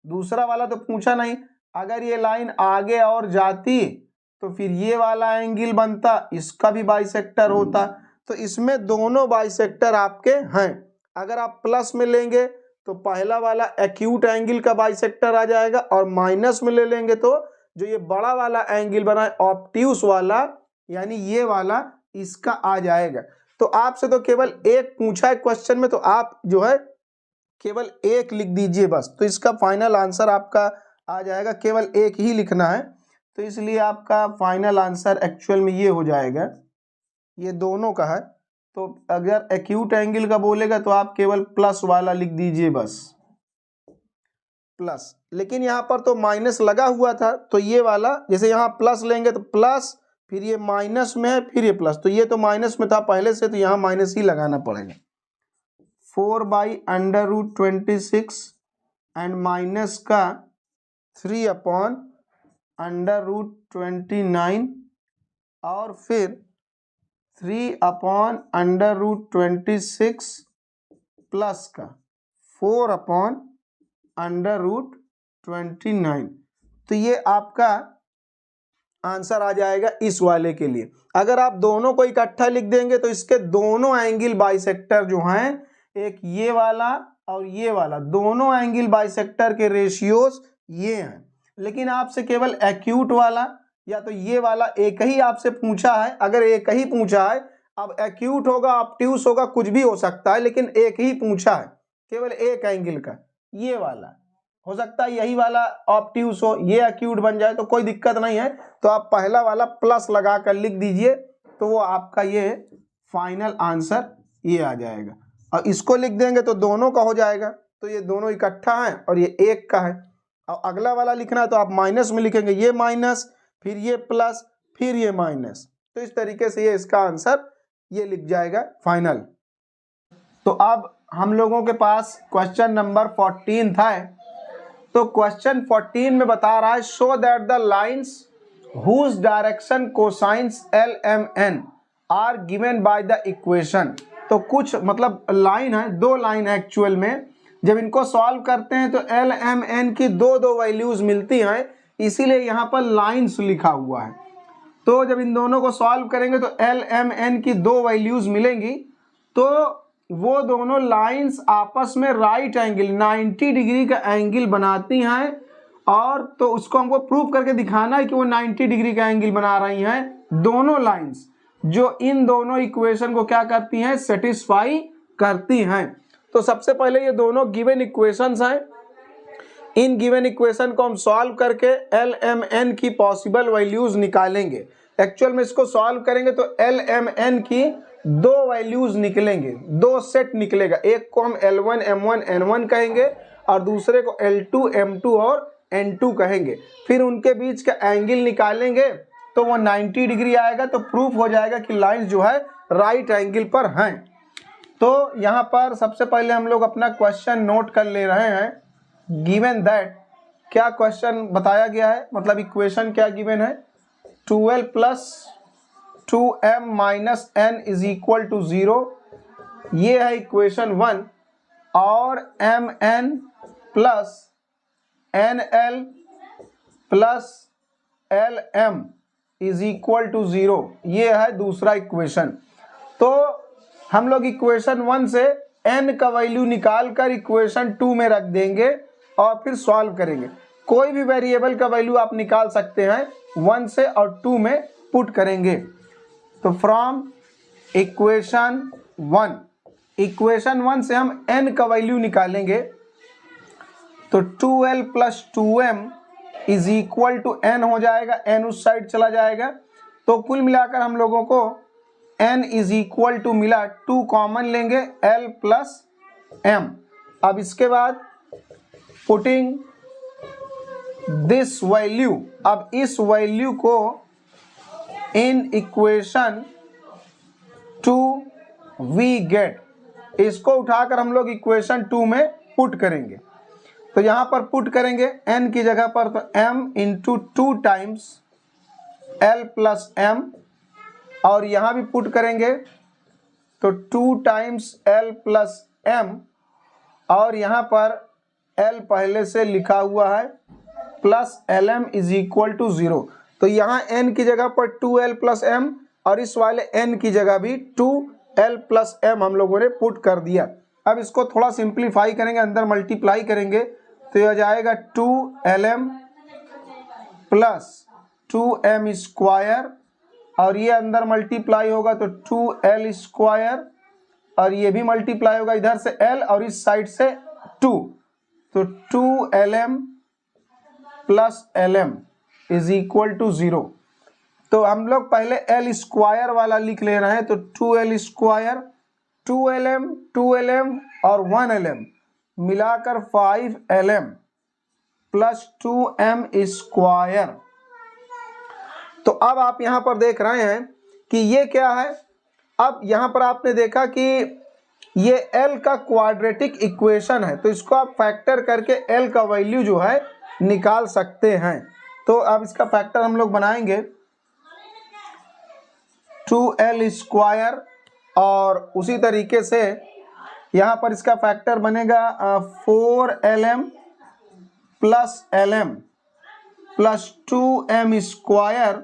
दूसरा वाला तो पूछा नहीं। अगर ये लाइन आगे और जाती तो फिर ये वाला एंगल बनता, इसका भी बाइसेक्टर होता। तो इसमें दोनों बाइसेक्टर आपके हैं। अगर आप प्लस में लेंगे तो पहला वाला एक्यूट एंगल का बाइसेक्टर आ जाएगा, और माइनस में ले लेंगे तो जो ये बड़ा वाला एंगल बना है ऑब्ट्यूस वाला, यानी ये वाला, इसका आ जाएगा। तो आपसे तो केवल एक पूछा है क्वेश्चन में, तो आप जो है केवल एक लिख दीजिए बस, तो इसका फाइनल आंसर आपका आ जाएगा। केवल एक ही लिखना है, तो इसलिए आपका फाइनल आंसर एक्चुअल में ये हो जाएगा, ये दोनों का है। तो अगर एक्यूट एंगल का बोलेगा तो आप केवल प्लस वाला लिख दीजिए बस। प्लस, लेकिन यहाँ पर तो माइनस लगा हुआ था, तो ये वाला जैसे यहाँ प्लस लेंगे तो प्लस, फिर ये माइनस में है, फिर ये प्लस, तो ये तो माइनस में था पहले से, तो यहाँ माइनस ही लगाना पड़ेगा। 4/√26 एंड माइनस का 3/√29 और फिर 3/√26 प्लस का 4/√29। तो ये आपका आंसर आ जाएगा इस वाले के लिए। अगर आप दोनों को इकट्ठा लिख देंगे तो इसके दोनों एंगल बाइसेक्टर जो हैं, एक ये वाला और ये वाला, दोनों एंगल बाइसेक्टर के रेशियोज ये हैं। लेकिन आपसे केवल एक्यूट वाला या तो ये वाला एक ही आपसे पूछा है। अगर एक ही पूछा है, अब एक्यूट होगा, ऑब्ट्यूस होगा, कुछ भी हो सकता है, लेकिन एक ही पूछा है केवल एक एंगल का, ये वाला। हो सकता है यही वाला ऑब्ट्यूस हो, ये एक्यूट बन जाए, तो कोई दिक्कत नहीं है। तो आप पहला वाला प्लस लगा कर लिख दीजिए, तो वो आपका ये फाइनल आंसर ये आ जाएगा। और इसको लिख देंगे तो दोनों का हो जाएगा, तो ये दोनों इकट्ठा है और ये एक का है। और अगला वाला लिखना है तो आप माइनस में लिखेंगे, ये माइनस, फिर ये प्लस, फिर ये माइनस। तो इस तरीके से ये इसका आंसर ये लिख जाएगा फाइनल। तो अब हम लोगों के पास क्वेश्चन नंबर 14 था। तो क्वेश्चन 14 में बता रहा है, show that the lines whose direction cosines LMN are given by the equation. तो कुछ मतलब लाइन है, दो लाइन है एक्चुअल में। जब इनको सॉल्व करते हैं तो LMN की दो वैल्यूज मिलती हैं, इसीलिए यहाँ पर लाइन्स लिखा हुआ है। तो जब इन दोनों को सॉल्व करेंगे तो LMN की दो वैल्यूज मिलेंगी, तो वो दोनों लाइंस आपस में राइट एंगल 90 डिग्री का एंगल बनाती हैं। और तो उसको हमको प्रूव करके दिखाना है कि वो 90 डिग्री का एंगल बना रही हैं दोनों लाइंस, जो इन दोनों इक्वेशन को क्या करती हैं, सेटिस्फाई करती हैं। तो सबसे पहले ये दोनों गिवन इक्वेशंस हैं। इन गिवन इक्वेशन को हम सॉल्व करके LMN की पॉसिबल वैल्यूज निकालेंगे। एक्चुअल में इसको सॉल्व करेंगे तो LMN की दो वैल्यूज निकलेंगे, दो सेट निकलेगा। एक को हम L1 M1 N1 कहेंगे और दूसरे को L2 M2 और N2 कहेंगे। फिर उनके बीच का एंगल निकालेंगे तो वो 90 डिग्री आएगा, तो प्रूफ हो जाएगा कि लाइन जो है राइट एंगल पर हैं। तो यहाँ पर सबसे पहले हम लोग अपना क्वेश्चन नोट कर ले रहे हैं। गिवन दैट, क्या क्वेश्चन बताया गया है, मतलब इक्वेशन क्या गिवन है, 12 + 2m - n = 0। ये है इक्वेशन 1। और mn + nl + lm = 0, ये है दूसरा इक्वेशन। तो हम लोग इक्वेशन 1 से n का वैल्यू निकाल कर इक्वेशन 2 में रख देंगे और फिर सॉल्व करेंगे। कोई भी वेरिएबल का वैल्यू आप निकाल सकते हैं 1 से और 2 में पुट करेंगे। तो फ्रॉम इक्वेशन 1 से हम n का वैल्यू निकालेंगे, तो 2l + 2m = n हो जाएगा, n उस साइड चला जाएगा। तो कुल मिलाकर हम लोगों को n = मिला, 2 कॉमन लेंगे, l + m। अब इसके बाद पुटिंग दिस वैल्यू, अब इस वैल्यू को इन इक्वेशन 2 वी गेट, इसको उठाकर हम लोग इक्वेशन 2 में पुट करेंगे। तो यहाँ पर पुट करेंगे n की जगह पर, तो m × 2 टाइम्स l + m, और यहाँ भी पुट करेंगे तो 2 टाइम्स l + m, और यहाँ पर l पहले से लिखा हुआ है प्लस lm = 0। तो यहाँ n की जगह पर 2l + m और इस वाले n की जगह भी 2l + m हम लोगों ने पुट कर दिया। अब इसको थोड़ा सिंप्लीफाई करेंगे, अंदर मल्टीप्लाई करेंगे, तो यह जाएगा 2lm + 2m², और ये अंदर मल्टीप्लाई होगा तो 2l², और ये भी मल्टीप्लाई होगा इधर से l और इस साइड से 2, तो 2lm + lm = 0। तो हम लोग पहले l² वाला लिख ले रहे हैं, तो 2l², 2lm और 1lm मिलाकर 5lm, प्लस 2m स्क्वायर। तो अब आप यहां पर देख रहे हैं कि ये क्या है। अब यहां पर आपने देखा कि ये L का क्वाड्रेटिक इक्वेशन है, तो इसको आप फैक्टर करके L का वैल्यू जो है निकाल सकते हैं। तो अब इसका फैक्टर हम लोग बनाएंगे 2L स्क्वायर, और उसी तरीके से यहाँ पर इसका फैक्टर बनेगा 4LM plus LM plus 2M square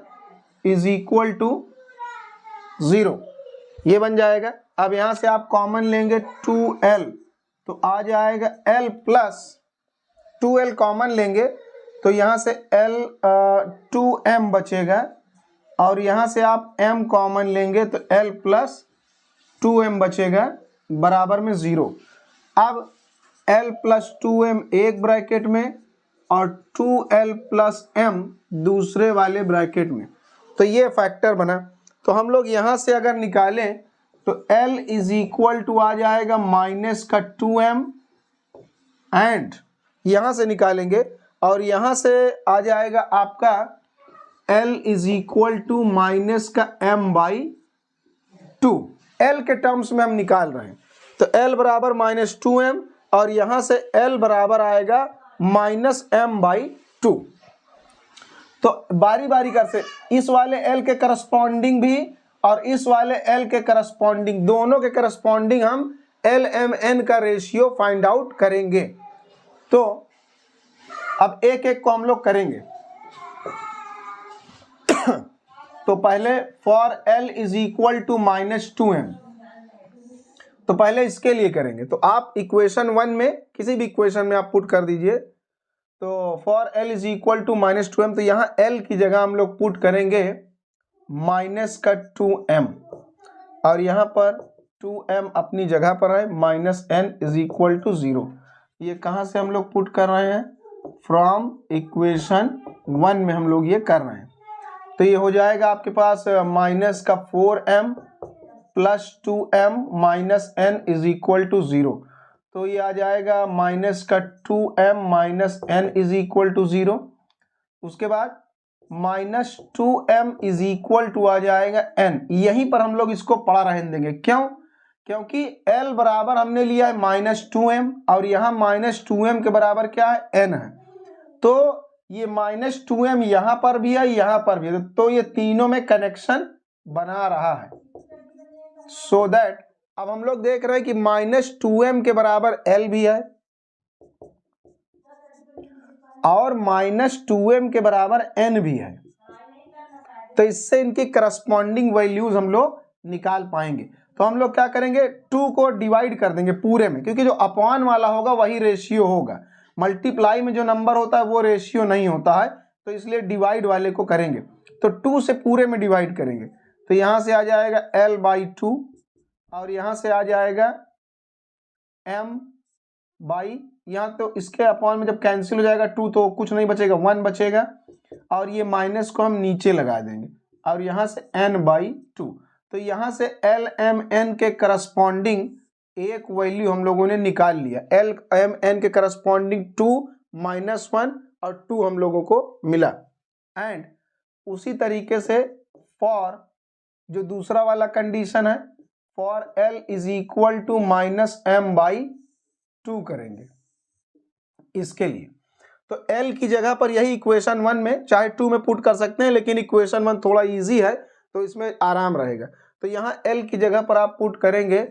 is equal to 0, ये बन जाएगा। अब यहाँ से आप कॉमन लेंगे 2L, तो आ जाएगा L प्लस 2L कॉमन लेंगे तो यहाँ से L 2M बचेगा, और यहाँ से आप M कॉमन लेंगे तो L प्लस 2M बचेगा बराबर में 0। अब L प्लस 2M एक ब्रैकेट में और 2L प्लस M दूसरे वाले ब्रैकेट में, तो ये फैक्टर बना। तो हम लोग यहाँ से अगर निकालें तो L इज इक्वल टू आ जाएगा माइनस का 2M, एंड यहाँ से निकालेंगे और यहाँ से आ जाएगा आपका L is equal to minus का M बाई 2। L के टर्म्स में हम निकाल रहे हैं, तो L बराबर माइनस 2M और यहाँ से L बराबर आएगा माइनस M बाई 2। तो बारी बारी कर से इस वाले L के करस्पॉन्डिंग भी और इस वाले L के करस्पॉन्डिंग, दोनों के करस्पॉन्डिंग हम LMN का रेशियो फाइंड आउट करेंगे। तो अब एक एक को हम लोग करेंगे। तो पहले for L is equal to minus 2M, तो पहले इसके लिए करेंगे। तो आप इक्वेशन 1 में किसी भी इक्वेशन में आप पुट कर दीजिए। तो for L is equal to minus 2M, तो यहाँ L की जगह हम लोग पुट करेंगे माइनस का 2M, और यहाँ पर 2M अपनी जगह पर है, minus n is equal to 0। ये कहाँ से हम लोग पुट कर रहे हैं, फ्रॉम इक्वेशन 1 में हम लोग ये कर रहे हैं। तो ये हो जाएगा आपके पास माइनस का 4M plus 2M minus n is equal to 0। तो ये आ जाएगा माइनस का 2M minus n is equal to 0। उसके बाद minus 2M is equal to आ जाएगा n। यहीं पर हम लोग इसको पड़ा रहने देंगे, क्यों? क्योंकि L बराबर हमने लिया है माइनस 2M और यहाँ माइनस 2M के बराबर क्या है, n है। तो ये माइनस 2M यहाँ पर भी है, यहाँ पर भी है, तो ये तीनों में कनेक्शन बना रहा है। सो दैट अब हम लोग देख रहे हैं कि माइनस 2M के बराबर L भी है और माइनस 2M के बराबर n भी है। तो इससे इनकी करस्पॉन्डिंग वैल्यूज हम लोग निकाल पाएंगे। तो हम लोग क्या करेंगे, 2 को डिवाइड कर देंगे पूरे में, क्योंकि जो अपॉन वाला होगा वही रेशियो होगा, मल्टीप्लाई में जो नंबर होता है वो रेशियो नहीं होता है, तो इसलिए डिवाइड वाले को करेंगे। तो 2 से पूरे में डिवाइड करेंगे, तो यहाँ से आ जाएगा L बाई 2 और यहाँ से आ जाएगा M बाई, यहाँ तो इसके अपॉन में जब कैंसिल हो जाएगा 2 तो कुछ नहीं बचेगा, 1 बचेगा, और ये माइनस को हम नीचे लगा देंगे और यहाँ से n बाई 2। तो यहाँ से LMN के करस्पॉन्डिंग एक वैल्यू हम लोगों ने निकाल लिया, LMN के करस्पॉन्डिंग 2 माइनस 1 और 2 हम लोगों को मिला। एंड उसी तरीके से फॉर जो दूसरा वाला कंडीशन है, for L is equal to minus M by 2 करेंगे इसके लिए। तो L की जगह पर यही इक्वेशन 1 में चाहे 2 में पुट कर सकते हैं, लेकिन इक्वेशन 1 थोड़ा इजी है तो इसमें आराम रहेगा। तो यहाँ L की जगह पर आप पुट करेंगे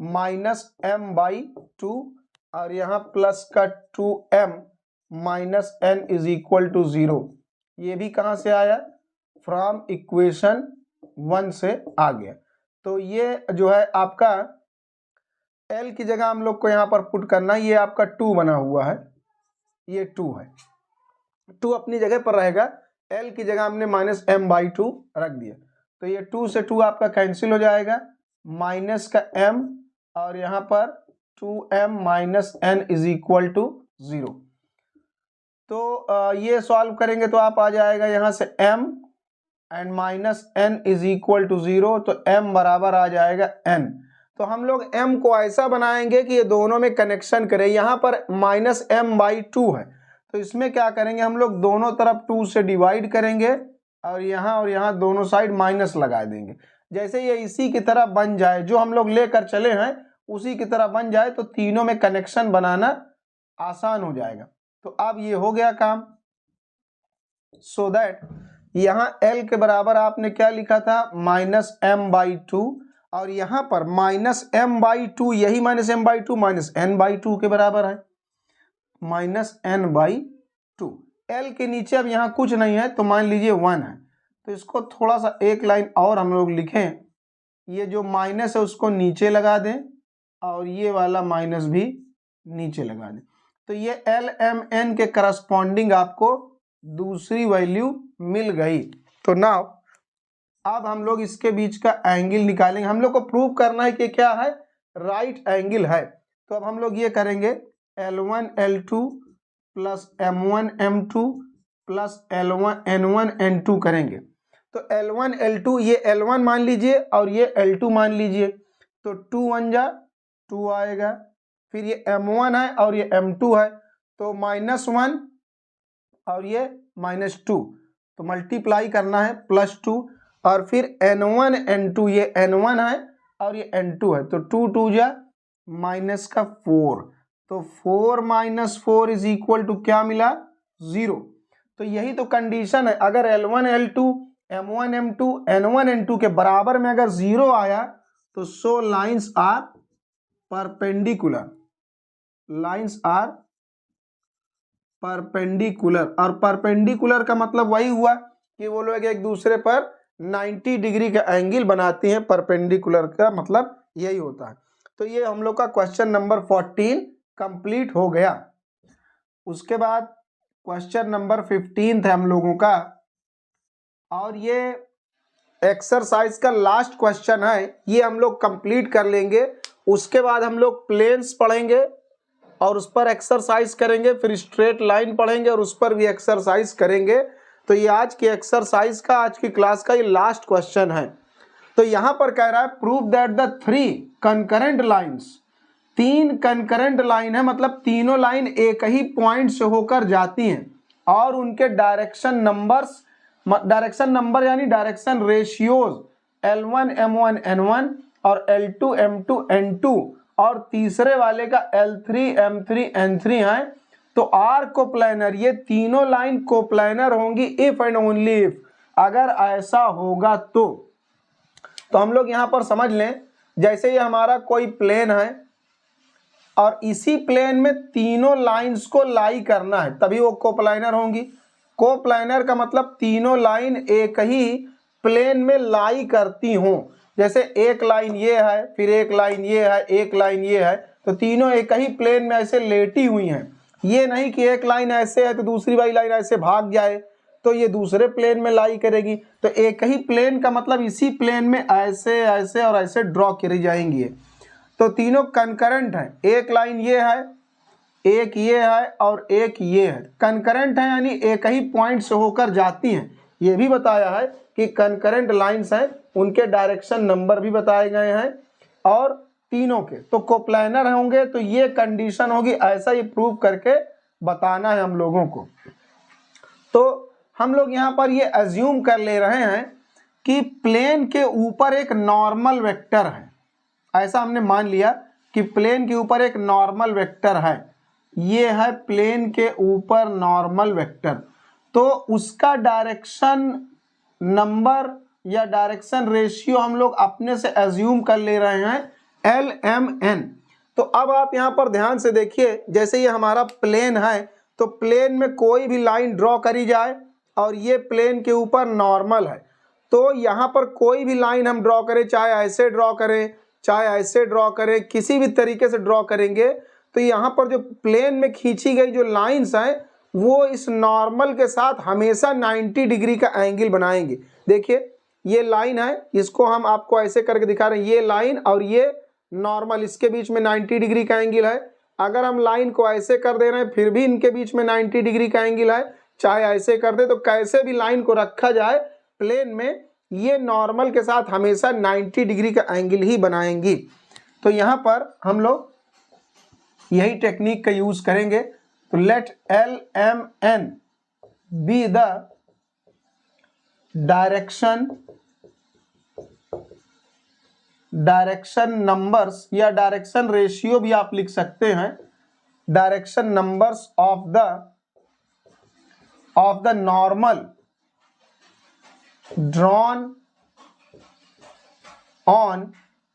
माइनस M बाई 2 और यहाँ प्लस का 2M minus n is equal to 0। ये भी कहाँ से आया, फ्रॉम इक्वेशन 1 से आ गया। तो ये जो है आपका L की जगह हम लोग को यहाँ पर पुट करना है, ये आपका 2 बना हुआ है, ये 2 है, 2 अपनी जगह पर रहेगा, L की जगह हमने माइनस M बाई 2 रख दिया। तो ये 2 से 2 आपका कैंसिल हो जाएगा, माइनस का M और यहाँ पर 2M minus n is equal to 0। तो ये सॉल्व करेंगे तो आप आ जाएगा यहाँ से M and minus n is equal to 0, तो M बराबर आ जाएगा n। तो हम लोग M को ऐसा बनाएंगे कि ये दोनों में कनेक्शन करें। यहाँ पर माइनस M बाई 2 है, तो इसमें क्या करेंगे हम लोग, दोनों तरफ 2 से डिवाइड करेंगे और यहाँ दोनों साइड माइनस लगा देंगे। जैसे ये इसी की तरह बन जाए, जो हम लोग लेकर चले हैं उसी की तरह बन जाए तो तीनों में कनेक्शन बनाना आसान हो जाएगा। तो अब ये हो गया काम। सो दैट यहाँ L के बराबर आपने क्या लिखा था, -m/2, और यहाँ पर -m/2, यही -m/2 -n/2 के बराबर है, -n/2। L के नीचे अब यहाँ कुछ नहीं है तो मान लीजिए 1 है, तो इसको थोड़ा सा एक लाइन और हम लोग लिखें, ये जो माइनस है उसको नीचे लगा दें और ये वाला माइनस भी नीचे लगा दें। तो ये LMN के करस्पॉन्डिंग आपको दूसरी वैल्यू मिल गई। तो नाउ अब हम लोग इसके बीच का एंगल निकालेंगे। हम लोग को प्रूव करना है कि क्या है, राइट एंगल है। तो अब हम लोग ये करेंगे L1 L2 plus M1 M2 plus L1 N1 N2 करेंगे। तो L1 L2, ये L1 मान लीजिए और ये L2 मान लीजिए, तो 2 1 जा 2 आएगा। फिर ये M1 है और ये M2 है, तो -1 और ये -2, तो मल्टीप्लाई करना है +2, और फिर N1 N2, ये N1 है और ये N2 है, तो 2 2 जा -4, तो 4 - 4 इज इक्वल टू क्या मिला, 0। तो यही तो कंडीशन है, अगर L1 L2 M1 M2 N1 N2 के बराबर में अगर 0 आया तो so lines are perpendicular, lines are perpendicular. और परपेंडिकुलर का मतलब वही हुआ कि वो लोग एक दूसरे पर 90 डिग्री का एंगल बनाती हैं, परपेंडिकुलर का मतलब यही होता है। तो ये हम लोग का क्वेश्चन नंबर 14 कंप्लीट हो गया। उसके बाद क्वेश्चन नंबर 15 है हम लोगों का, और ये एक्सरसाइज का लास्ट क्वेश्चन है, ये हम लोग कंप्लीट कर लेंगे। उसके बाद हम लोग प्लेन्स पढ़ेंगे और उस पर एक्सरसाइज करेंगे, फिर स्ट्रेट लाइन पढ़ेंगे और उस पर भी एक्सरसाइज करेंगे। तो ये आज की एक्सरसाइज का, आज की क्लास का ये लास्ट क्वेश्चन है। तो यहाँ पर कह रहा है prove that the 3 concurrent lines, 3 concurrent line है, मतलब तीनों लाइन एक ही पॉइंट से होकर जाती हैं और उनके डायरेक्शन नंबर यानी direction ratios L1 M1 N1 और L2 M2 N2 और तीसरे वाले का L3 M3 N3 है। तो आर कोप्लानर, ये तीनों लाइन कोप्लानर होंगी इफ एंड ओनली इफ, अगर ऐसा होगा तो हम लोग यहां पर समझ लें, जैसे ये हमारा कोई प्लेन है और इसी प्लेन में तीनों लाइंस को लाई करना है तभी वो कोप्लानर होंगी। कोप्लानर का मतलब तीनों लाइन एक ही प्लेन में लाई करती हों। जैसे एक लाइन ये है, फिर एक लाइन ये है, एक लाइन ये है, तो तीनों एक ही प्लेन में ऐसे लेटी हुई हैं। ये नहीं कि एक लाइन ऐसे है तो दूसरी वाली लाइन ऐसे भाग जाए तो ये दूसरे प्लेन में लाई करेगी। तो एक ही प्लेन का मतलब इसी प्लेन में ऐसे ऐसे और ऐसे ड्रॉ करी जाएंगी। तो तीनों कंकरेंट हैं, एक लाइन ये है, एक ये है और एक ये है। कंकरेंट है यानी एक ही पॉइंट से होकर जाती हैं। ये भी बताया है कि कंकरेंट लाइंस हैं, उनके डायरेक्शन नंबर भी बताए गए हैं और तीनों के तो कोप्लानर होंगे। तो ये कंडीशन होगी, ऐसा ही प्रूव करके बताना है हम लोगों को। तो हम लोग यहाँ पर ये अज्यूम कर ले रहे हैं कि प्लेन के ऊपर एक नॉर्मल वेक्टर है। ऐसा हमने मान लिया कि प्लेन के ऊपर एक नॉर्मल वेक्टर है, ये है प्लेन के ऊपर नॉर्मल वेक्टर। तो उसका डायरेक्शन नंबर या डायरेक्शन रेशियो हम लोग अपने से अज्यूम कर ले रहे हैं LMN। तो अब आप यहाँ पर ध्यान से देखिए, जैसे ये हमारा प्लेन है तो प्लेन में कोई भी लाइन ड्रॉ करी जाए और ये प्लेन के ऊपर नॉर्मल है, तो यहाँ पर कोई भी लाइन हम ड्रॉ करें, चाहे ऐसे ड्रॉ करें चाहे ऐसे ड्रॉ करें, किसी भी तरीके से ड्रॉ करेंगे तो यहाँ पर जो प्लेन में खींची गई जो लाइंस हैं वो इस नॉर्मल के साथ हमेशा 90 डिग्री का एंगल बनाएंगे। देखिए ये लाइन है, इसको हम आपको ऐसे करके दिखा रहे हैं, ये लाइन और ये नॉर्मल, इसके बीच में 90 डिग्री का एंगल है। अगर हम लाइन को ऐसे कर दे रहे हैं फिर भी इनके बीच में 90 डिग्री का एंगल है, चाहे ऐसे कर दे, तो कैसे भी लाइन को रखा जाए प्लेन में ये नॉर्मल के साथ हमेशा 90 डिग्री का एंगल ही बनाएंगी। तो यहाँ पर हम लोग यही टेक्निक का यूज करेंगे। तो let LMN be the direction numbers या डायरेक्शन रेशियो भी आप लिख सकते हैं, direction numbers of the normal drawn on,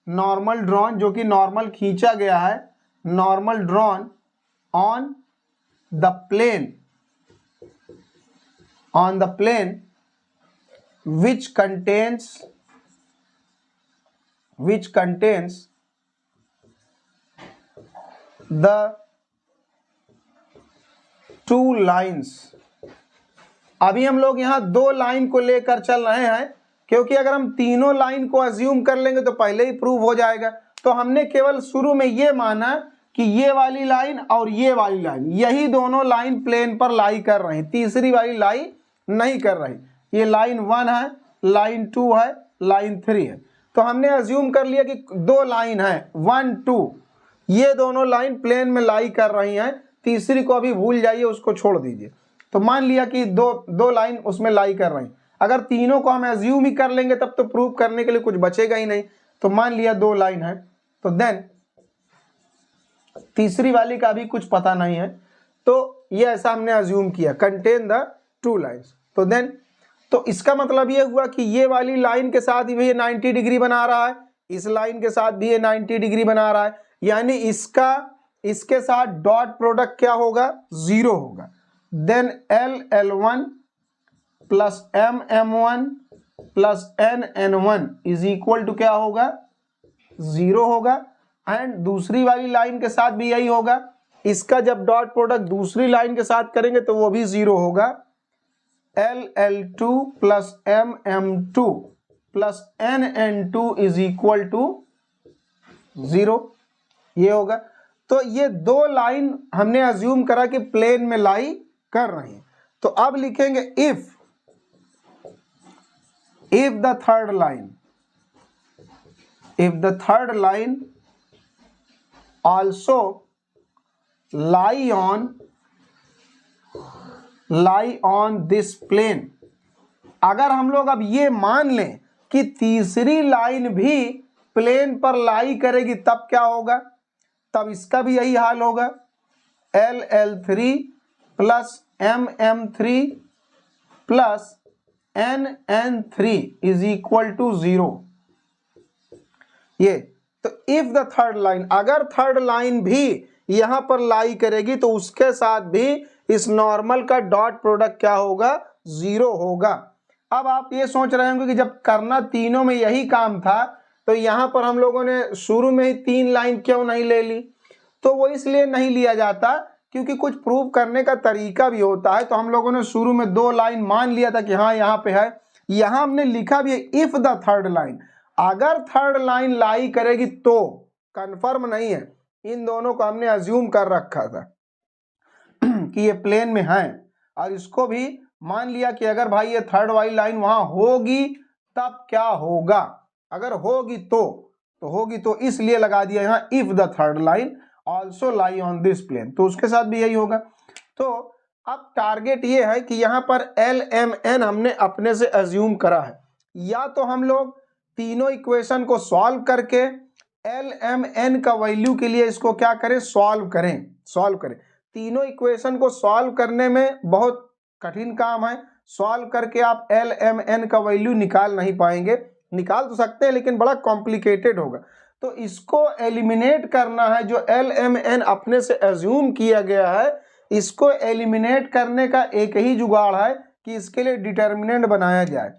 normal drawn जो कि नॉर्मल खींचा गया है, normal drawn on the plane which contains the two lines। अभी हम लोग यहाँ दो लाइन को लेकर चल रहे हैं, क्योंकि अगर हम तीनों लाइन को अज्यूम कर लेंगे तो पहले ही प्रूव हो जाएगा। तो हमने केवल शुरू में ये माना कि ये वाली लाइन और ये वाली लाइन, यही दोनों लाइन प्लेन पर लाई कर रही, तीसरी वाली लाई नहीं कर रही। ये लाइन 1 है, लाइन 2 है, लाइन 3 है। तो हमने अज्यूम कर लिया कि दो लाइन है 1 2, ये दोनों लाइन प्लेन में लाई कर रही हैं, तीसरी को अभी भूल जाइए, उसको छोड़ दीजिए। तो मान लिया कि दो लाइन उसमें लाई कर रही। अगर तीनों को हम अज्यूम ही कर लेंगे तब तो प्रूव करने के लिए कुछ बचेगा ही नहीं। तो मान लिया दो लाइन है, तो देन तीसरी वाली का भी कुछ पता नहीं है, तो ये ऐसा हमने अज्यूम किया, कंटेन द टू लाइन्स। तो देन तो इसका मतलब ये हुआ कि ये वाली लाइन के साथ भी ये 90 डिग्री बना रहा है, इस लाइन के साथ भी ये 90 डिग्री बना रहा है, यानी इसके साथ डॉट प्रोडक्ट क्या होगा, 0 होगा। Then LL1 plus MM1 plus NN1 is equal to क्या होगा, 0 होगा। एंड दूसरी वाली लाइन के साथ भी यही होगा, इसका जब डॉट प्रोडक्ट दूसरी लाइन के साथ करेंगे तो वो भी 0 होगा। LL2 plus MM2 plus NN2 is equal to 0, ये होगा। तो ये दो लाइन हमने अज्यूम करा कि प्लेन में लाई कर रही है। तो अब लिखेंगे if the third line also lie on this plane। अगर हम लोग अब ये मान लें कि तीसरी लाइन भी प्लेन पर लाई करेगी तब क्या होगा, तब इसका भी यही हाल होगा। LL3 plus MM3 plus NN3 is equal to 0। ये तो इफ द थर्ड लाइन, अगर थर्ड लाइन भी यहां पर लाई करेगी तो उसके साथ भी इस नॉर्मल का डॉट प्रोडक्ट क्या होगा, 0 होगा। अब आप ये सोच रहे होंगे कि जब करना तीनों में यही काम था तो यहां पर हम लोगों ने शुरू में ही 3 लाइन क्यों नहीं ले ली। तो वो इसलिए नहीं लिया जाता क्योंकि कुछ प्रूव करने का तरीका भी होता है। तो हम लोगों ने शुरू में 2 लाइन मान लिया था कि हाँ यहाँ पे है, यहां हमने लिखा भी है इफ द थर्ड लाइन, अगर थर्ड लाइन लाई करेगी तो, कंफर्म नहीं है, इन दोनों को हमने अज्यूम कर रखा था कि ये प्लेन में है। और इसको भी मान लिया कि अगर भाई ये थर्ड वाली लाइन वहां होगी तब क्या होगा, अगर होगी तो होगी, तो इसलिए लगा दिया यहाँ if the third line also lie on this plane, तो उसके साथ भी यही होगा। तो अब टारगेट ये है कि यहाँ पर LMN हमने अपने से अज्यूम करा है, या तो हम लोग तीनों इक्वेशन को सॉल्व करके LMN का वैल्यू के लिए इसको क्या करें, सॉल्व करें। तीनों इक्वेशन को सॉल्व करने में बहुत कठिन काम है, सॉल्व करके आप LMN का वैल्यू निकाल नहीं पाएंगे, निकाल तो सकते हैं लेकिन बड़ा कॉम्प्लिकेटेड होगा। तो इसको एलिमिनेट करना है, जो LMN अपने से अज्यूम किया गया है, इसको एलिमिनेट करने का एक ही जुगाड़ है कि इसके लिए डिटर्मिनेंट बनाया जाए।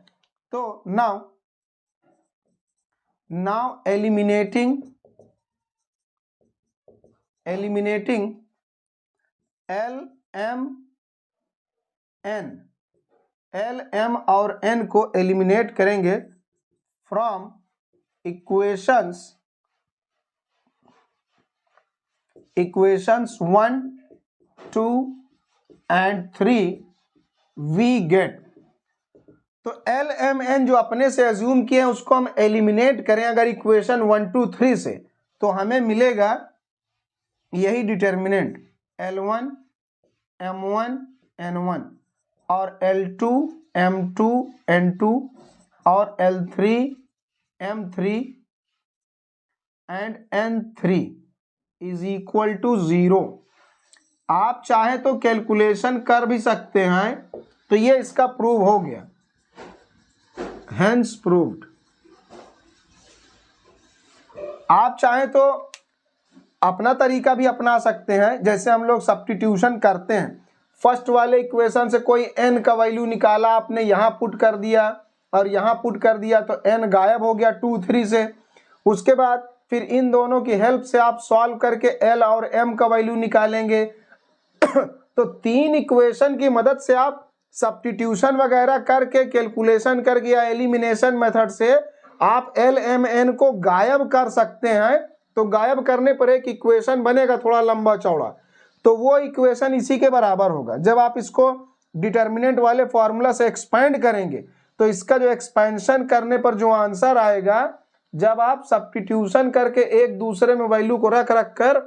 तो now eliminating LM और N को एलिमिनेट करेंगे from equations 1 2 and 3 we get. तो LMN जो अपने से अज्यूम किए हैं उसको हम एलिमिनेट करें अगर इक्वेशन 1 2 3 से, तो हमें मिलेगा यही डिटर्मिनेंट L1 M1 N1 और L2 M2 N2 और L3 M3 and N3 is equal to 0। आप चाहे तो कैलकुलेशन कर भी सकते हैं, तो ये इसका प्रूव हो गया, हेंस प्रूव्ड। आप चाहे तो अपना तरीका भी अपना सकते हैं, जैसे हम लोग सब्स्टिट्यूशन करते हैं। फर्स्ट वाले इक्वेशन से कोई n का वैल्यू निकाला, आपने यहाँ पुट कर दिया और यहाँ पुट कर दिया, तो n गायब हो गया 2 3 से। उसके बाद फिर इन दोनों की हेल्प से आप सॉल्व करके l और m का वैल्यू निकालेंगे। तो 3 इक्वेशन की मदद से आप सब्स्टिट्यूशन वगैरह करके, कैलकुलेशन करके या एलिमिनेशन मेथड से आप l m n को गायब कर सकते हैं। तो गायब करने पर एक इक्वेशन बनेगा थोड़ा लंबा चौड़ा, तो वो इक्वेशन इसी के बराबर होगा। जब आप इसको डिटर्मिनेंट वाले फॉर्मूला से एक्सपेंड करेंगे, तो इसका जो एक्सपेंशन करने पर जो आंसर आएगा, जब आप सब्स्टिट्यूशन करके एक दूसरे में वैल्यू को रख रख कर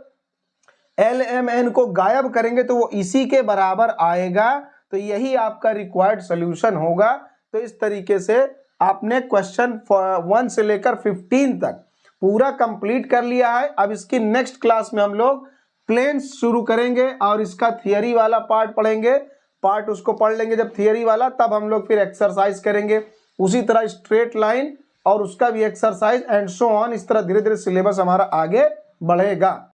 एल एम एन को गायब करेंगे, तो वो इसी के बराबर आएगा। तो यही आपका रिक्वायर्ड सोल्यूशन होगा। तो इस तरीके से आपने क्वेश्चन 1 से लेकर 15 तक पूरा कंप्लीट कर लिया है। अब इसकी नेक्स्ट क्लास में हम लोग प्लेन्स शुरू करेंगे और इसका थियरी वाला पार्ट पढ़ेंगे। पार्ट उसको पढ़ लेंगे जब थियरी वाला, तब हम लोग फिर एक्सरसाइज करेंगे। उसी तरह स्ट्रेट लाइन और उसका भी एक्सरसाइज एंड सो ऑन। इस तरह धीरे धीरे सिलेबस हमारा आगे बढ़ेगा।